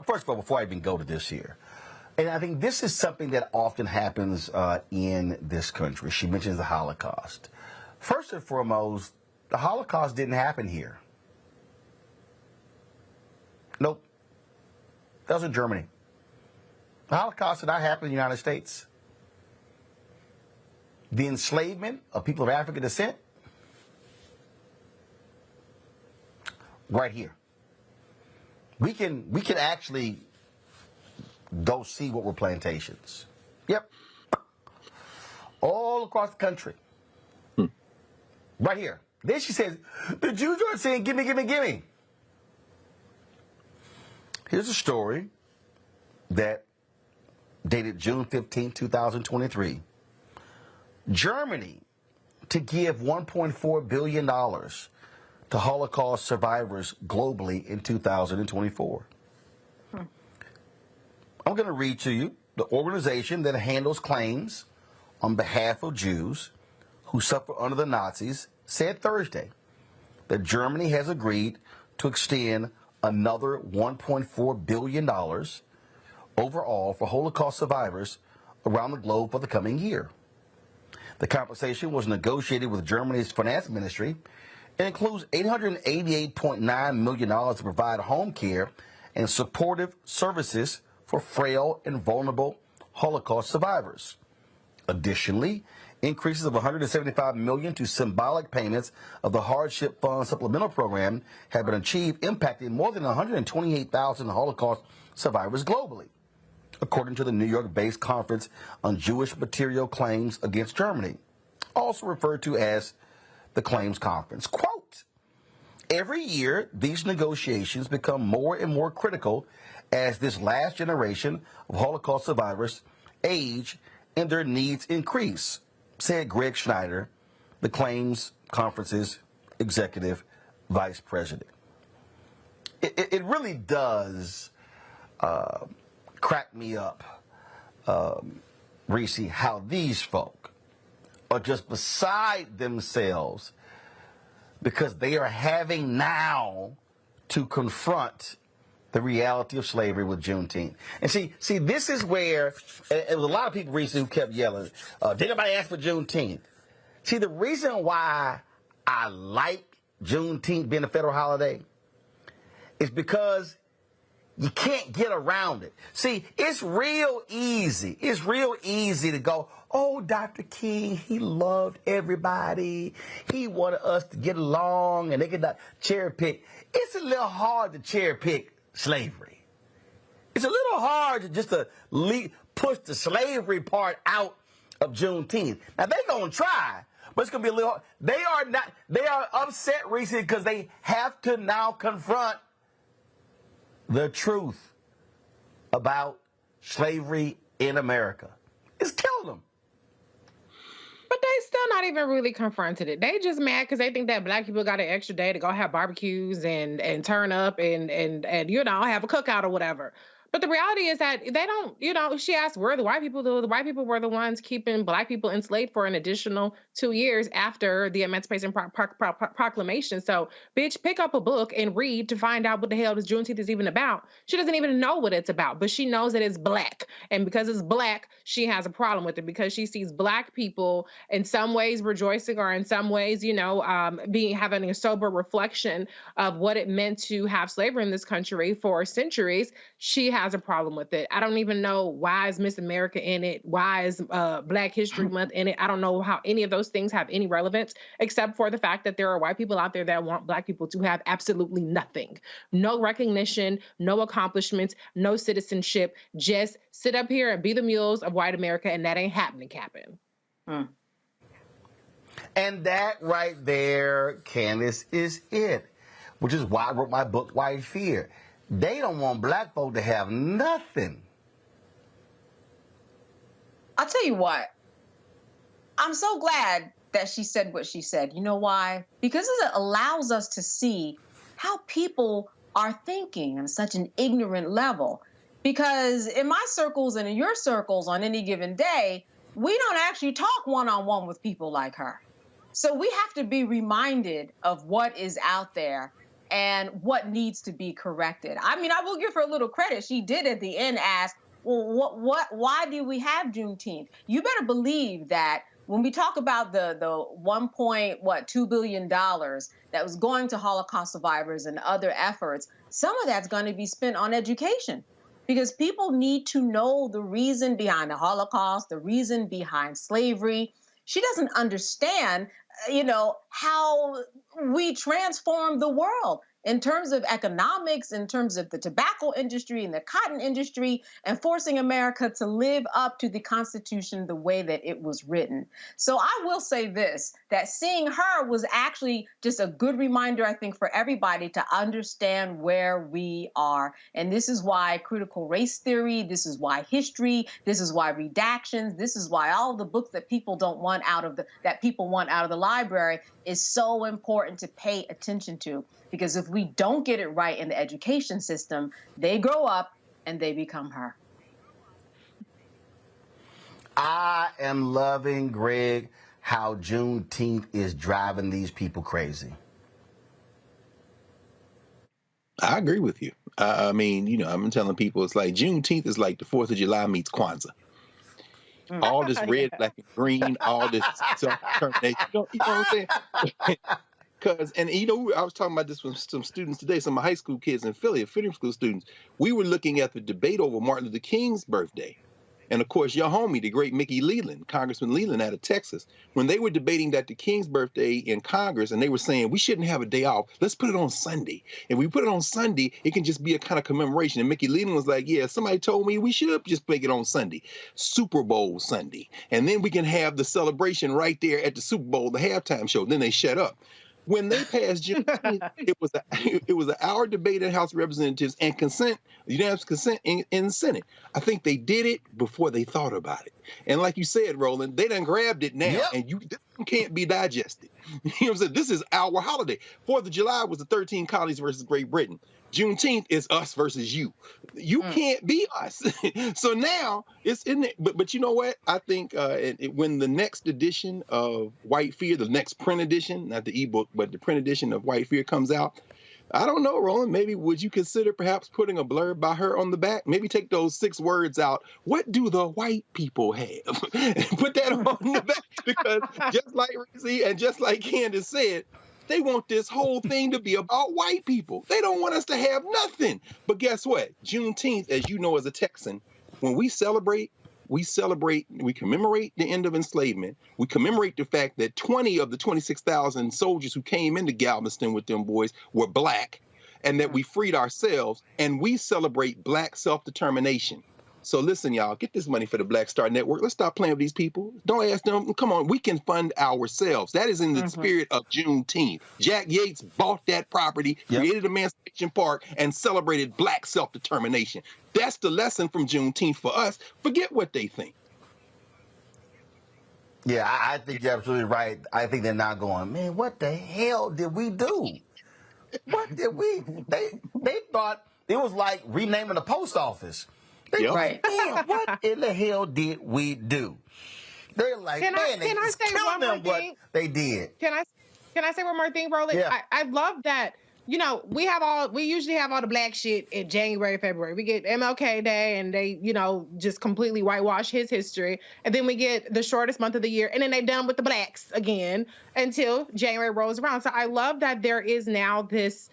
First of all, before I even go to this here, and I think this is something that often happens in this country. She mentions the Holocaust. First and foremost, the Holocaust didn't happen here. Nope. That was in Germany. The Holocaust did not happen in the United States. The enslavement of people of African descent, right here. We can actually go see what were plantations. Yep. All across the country. Right here. Then she says, the Jews are saying, gimme, gimme, gimme. Here's a story that dated June 15, 2023. Germany to give $1.4 billion to Holocaust survivors globally in 2024. I'm going to read to you the organization that handles claims on behalf of Jews who suffer under the Nazis said Thursday that Germany has agreed to extend another $1.4 billion overall for Holocaust survivors around the globe for the coming year. The compensation was negotiated with Germany's finance ministry and includes $888.9 million to provide home care and supportive services for frail and vulnerable Holocaust survivors. Additionally, increases of $175 million to symbolic payments of the Hardship Fund Supplemental Program have been achieved, impacting more than 128,000 Holocaust survivors globally, according to the New York-based Conference on Jewish Material Claims Against Germany, also referred to as the Claims Conference. Quote, every year, these negotiations become more and more critical as this last generation of Holocaust survivors age and their needs increase, said Greg Schneider, the Claims Conference's executive vice president. It really does crack me up, Reese, how these folk are just beside themselves because they are having now to confront the reality of slavery with Juneteenth. And see, this is where, and there was a lot of people recently who kept yelling, did anybody ask for Juneteenth? See, the reason why I like Juneteenth being a federal holiday is because you can't get around it. See, it's real easy. It's real easy to go, oh, Dr. King, he loved everybody. He wanted us to get along and they could not cherry pick. It's a little hard to cherry pick slavery. It's a little hard to just push the slavery part out of Juneteenth. Now, they're going to try, but it's going to be a little hard. They are upset recently because they have to now confront the truth about slavery in America. It's killing them. But they still not even really confronted it. They just mad because they think that black people got an extra day to go have barbecues and turn up and have a cookout or whatever. But the reality is that they don't, she asked, where are the white people? The white people were the ones keeping black people enslaved for an additional 2 years after the Emancipation Proclamation. So, bitch, pick up a book and read to find out what the hell this Juneteenth is even about. She doesn't even know what it's about, but she knows that it's black. And because it's black, she has a problem with it because she sees black people in some ways rejoicing or in some ways, having a sober reflection of what it meant to have slavery in this country for centuries. She has a problem with it. I don't even know why is Miss America in it? Why is Black History Month in it? I don't know how any of those things have any relevance except for the fact that there are white people out there that want black people to have absolutely nothing. No recognition, no accomplishments, no citizenship. Just sit up here and be the mules of white America, and that ain't happening, Captain. And that right there, Candace, is it. Which is why I wrote my book, White Fear. They don't want black folk to have nothing. I'll tell you what. I'm so glad that she said what she said. You know why? Because it allows us to see how people are thinking on such an ignorant level. Because in my circles and in your circles on any given day, we don't actually talk one-on-one with people like her. So we have to be reminded of what is out there and what needs to be corrected. I mean, I will give her a little credit. She did at the end ask, well, why do we have Juneteenth? You better believe that when we talk about the $1.2 billion that was going to Holocaust survivors and other efforts, some of that's going to be spent on education because people need to know the reason behind the Holocaust, the reason behind slavery. She doesn't understand, how we transform the world in terms of economics, in terms of the tobacco industry and the cotton industry, and forcing America to live up to the Constitution the way that it was written. So I will say this, that seeing her was actually just a good reminder, I think, for everybody to understand where we are. And this is why critical race theory, this is why history, this is why redactions, this is why all the books that people want out of the library is so important to pay attention to. Because if we don't get it right in the education system, they grow up and they become her. I am loving, Greg, how Juneteenth is driving these people crazy. I agree with you. I mean, I'm telling people it's like Juneteenth is like the 4th of July meets Kwanzaa. All this red, black, and green, all this self-determination. You know what I'm saying? I was talking about this with some students today, some of my high school kids in Philly, fitting school students. We were looking at the debate over Martin Luther King's birthday. And of course, your homie, the great Mickey Leland, Congressman Leland out of Texas, when they were debating Dr. King's birthday in Congress, and they were saying, we shouldn't have a day off. Let's put it on Sunday. If we put it on Sunday, it can just be a kind of commemoration. And Mickey Leland was like, yeah, somebody told me we should just make it on Sunday, Super Bowl Sunday. And then we can have the celebration right there at the Super Bowl, the halftime show. Then they shut up. When they passed Juneteenth, it was an hour debate in House of Representatives and unanimous consent in the Senate. I think they did it before they thought about it. And like you said, Roland, they done grabbed it now, and this can't be digested. You know what I'm saying? This is our holiday. 4th of July was the 13 colonies versus Great Britain. Juneteenth is us versus you. You can't be us. So now it's in it. But you know what? I think when the next edition of White Fear, the next print edition, not the ebook, but the print edition of White Fear comes out, I don't know, Roland. Maybe would you consider perhaps putting a blurb by her on the back? Maybe take those 6 words out. What do the white people have? And put that on the back, because just like Reese and just like Candace said, they want this whole thing to be about white people. They don't want us to have nothing. But guess what? Juneteenth, as you know as a Texan, when we celebrate, we commemorate the end of enslavement. We commemorate the fact that 20 of the 26,000 soldiers who came into Galveston with them boys were black, and that we freed ourselves, and we celebrate black self-determination. So listen, y'all, get this money for the Black Star Network. Let's stop playing with these people. Don't ask them. Come on, we can fund ourselves. That is in the spirit of Juneteenth. Jack Yates bought that property, created Emancipation Park, and celebrated black self-determination. That's the lesson from Juneteenth for us. Forget what they think. Yeah, I think you're absolutely right. I think they're not going, man, what the hell did we do? What did we? They thought it was like renaming the post office. They Right. Man, what in the hell did we do? They're like, Can I just say tell one more them what thing? they did. Can I say one more thing, Roland? Yeah. I love that. You know, we usually have all the black shit in January, February. We get MLK Day, and they, just completely whitewash his history. And then we get the shortest month of the year, and then they're done with the blacks again until January rolls around. So I love that there is now this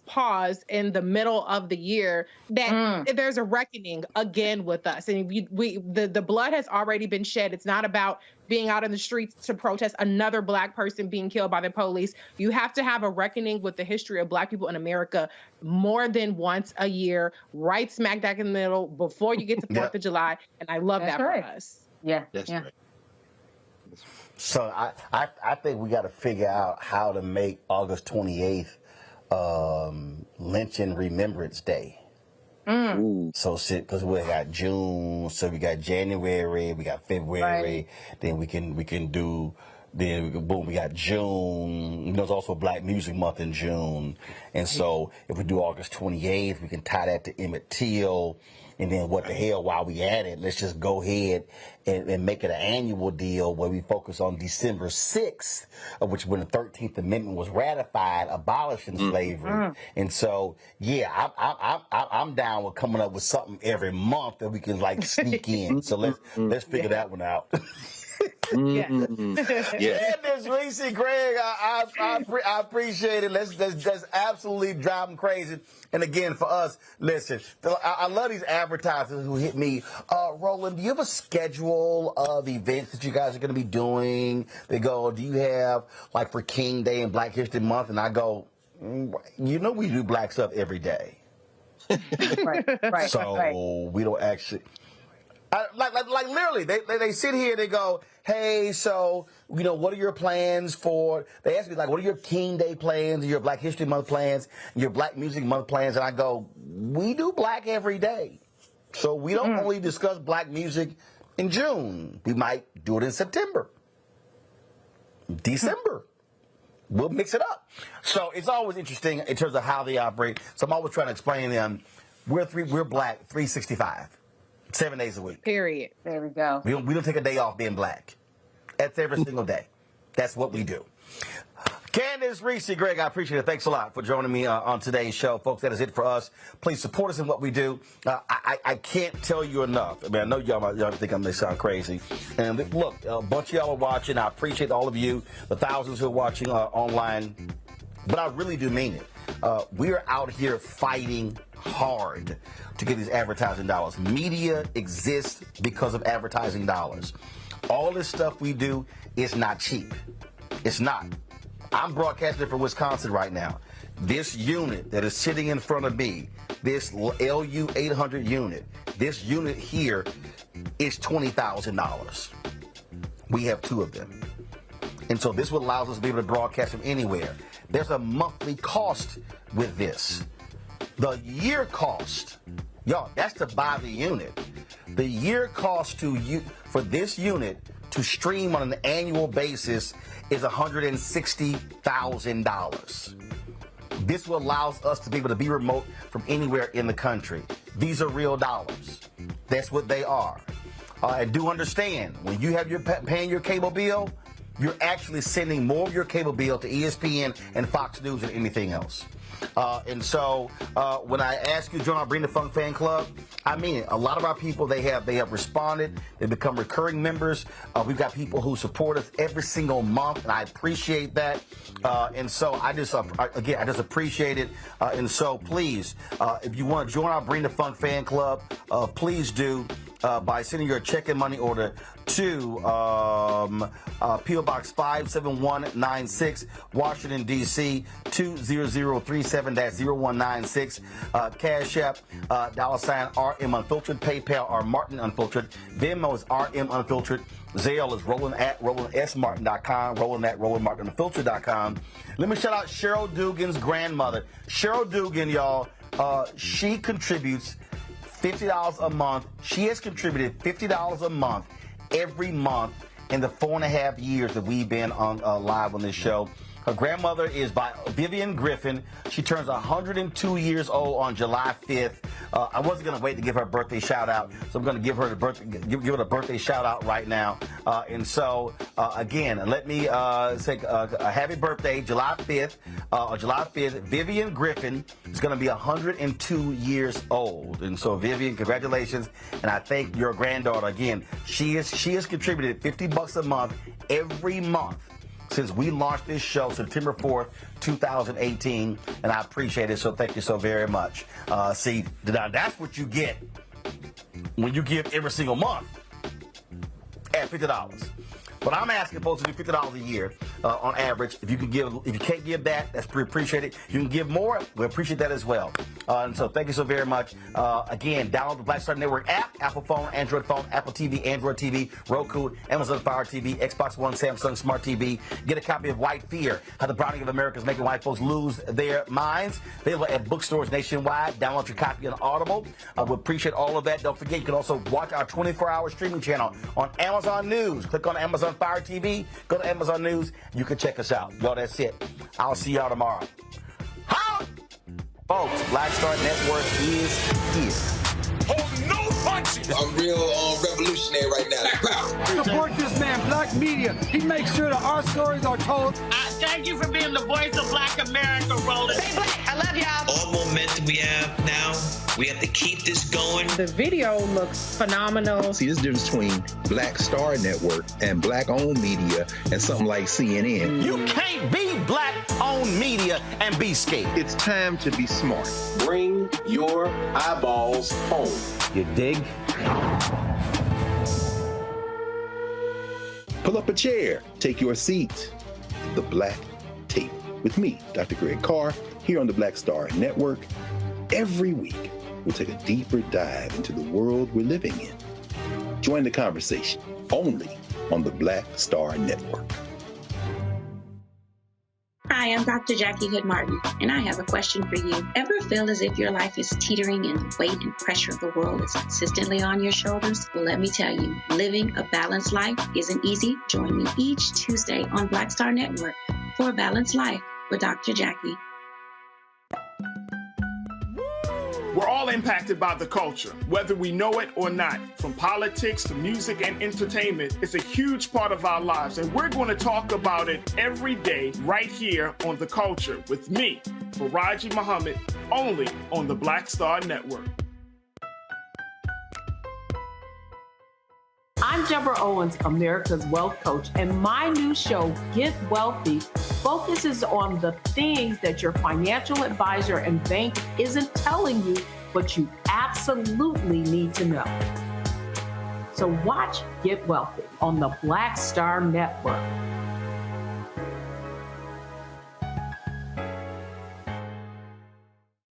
pause in the middle of the year that there's a reckoning again with us, and the blood has already been shed. It's not about being out in the streets to protest another black person being killed by the police. You have to have a reckoning with the history of black people in America more than once a year, right smack dab in the middle before you get to 4th of July, and I love that for us. Yeah, that's right. So I think we got to figure out how to make August 28th Lynching Remembrance Day. So because we got June, so we got January, we got February, then we can do. Then boom, we got June. There's also Black Music Month in June, and so if we do August 28th, we can tie that to Emmett Till. And then what the hell, while we at it, let's just go ahead and make it an annual deal where we focus on December 6th, of which when the 13th Amendment was ratified, abolishing slavery. And so, yeah, I'm down with coming up with something every month that we can like sneak in. So let's figure that one out. Yeah. Candace, Reese, Greg, I appreciate it. Let's absolutely drive them crazy. And again, for us, listen, I love these advertisers who hit me. Roland, do you have a schedule of events that you guys are going to be doing? They go, do you have, like, for King Day and Black History Month? And I go, we do black stuff every day. Right. So we don't actually... Like literally, they sit here and they go, hey, so, what are your plans for, they ask me, like, what are your King Day plans, your Black History Month plans, your Black Music Month plans? And I go, we do black every day. So we don't only discuss black music in June. We might do it in September, December. We'll mix it up. So it's always interesting in terms of how they operate. So I'm always trying to explain to them, we're black 365. 7 days a week. Period. There we go. We don't take a day off being black. That's every single day. That's what we do. Candace, Reese, Greg, I appreciate it. Thanks a lot for joining me on today's show. Folks, that is it for us. Please support us in what we do. I can't tell you enough. I mean, I know y'all think I may sound crazy. And look, a bunch of y'all are watching. I appreciate all of you, the thousands who are watching online. But I really do mean it. We are out here fighting hard to get these advertising dollars. Media exists because of advertising dollars. All this stuff we do is not cheap. It's not. I'm broadcasting from Wisconsin right now. This unit that is sitting in front of me, this LU 800 unit, this unit here is $20,000. We have 2 of them. And so this allows us to be able to broadcast from anywhere. There's a monthly cost with this. The year cost, y'all, that's to buy the unit. The year cost for this unit to stream on an annual basis is $160,000. This will allow us to be able to be remote from anywhere in the country. These are real dollars. That's what they are. And do understand, when you have paying your cable bill, you're actually sending more of your cable bill to ESPN and Fox News than anything else. And so when I ask you to join our Bring the Funk fan club, I mean it. A lot of our people, they have responded. They've become recurring members. We've got people who support us every single month, and I appreciate that. And so I just appreciate it. And so please, if you want to join our Bring the Funk fan club, please do. By sending your check and money order to P.O. Box 57196, Washington, D.C. 20037-0196. Cash App, $RM Unfiltered. PayPal are Martin Unfiltered. Venmo is RM Unfiltered. Zelle is Roland@RolandSMartin.com, Roland@RolandMartinUnfiltered.com. Let me shout out Cheryl Dugan's grandmother. Cheryl Dugan, y'all, she contributes $50 a month. She has contributed $50 a month every month in the 4.5 years that we've been on live on this show. Her grandmother is by Vivian Griffin. She turns 102 years old on July 5th. I wasn't going to wait to give her a birthday shout out, so I'm going to give her the birthday shout out right now. And so, again, let me say a happy birthday, July 5th. On July 5th, Vivian Griffin is going to be 102 years old. And so, Vivian, congratulations. And I thank your granddaughter again. She has contributed $50 a month every month since we launched this show September 4th, 2018, and I appreciate it, so thank you so very much. See, that's what you get when you give every single month at $50. But I'm asking folks to do $50 a year on average. If you can't give that, that's pretty appreciated. You can give more, we appreciate that as well. And so thank you so very much. Again, download the Black Star Network app, Apple phone, Android phone, Apple TV, Android TV, Roku, Amazon Fire TV, Xbox One, Samsung Smart TV. Get a copy of White Fear, How the Browning of America is Making White Folks Lose Their Minds. Available at bookstores nationwide. Download your copy on Audible. We appreciate all of that. Don't forget, you can also watch our 24-hour streaming channel on Amazon News. Click on Amazon Fire TV, go to Amazon News, you can check us out. Y'all, that's it. I'll see y'all tomorrow. How? Folks, Black Star Network is here. Oh, no punches! I'm real revolutionary right now. Support this man, Black Media. He makes sure that our stories are told. Thank you for being the voice of Black America, Roland. Stay black. I love y'all. All momentum we have now, we have to keep this going. The video looks phenomenal. See, there's a difference between Black Star Network and Black-owned media and something like CNN. You can't be Black-owned media and be scared. It's time to be smart. Bring your eyeballs home. You dig? Pull up a chair, take your seat. The Black Tape with me, Dr. Greg Carr, here on the Black Star Network. Every week, we'll take a deeper dive into the world we're living in. Join the conversation only on the Black Star Network. Hi, I'm Dr. Jackie Hood Martin, and I have a question for you. Ever feel as if your life is teetering and the weight and pressure of the world is consistently on your shoulders? Well, let me tell you, living a balanced life isn't easy. Join me each Tuesday on Black Star Network for A Balanced Life with Dr. Jackie. We're all impacted by the culture, whether we know it or not. From politics to music and entertainment, it's a huge part of our lives, and we're going to talk about it every day right here on The Culture with me, Faraji Muhammad, only on the Black Star Network. I'm Deborah Owens, America's Wealth Coach, and my new show, Get Wealthy, focuses on the things that your financial advisor and bank isn't telling you, but you absolutely need to know. So watch Get Wealthy on the Black Star Network.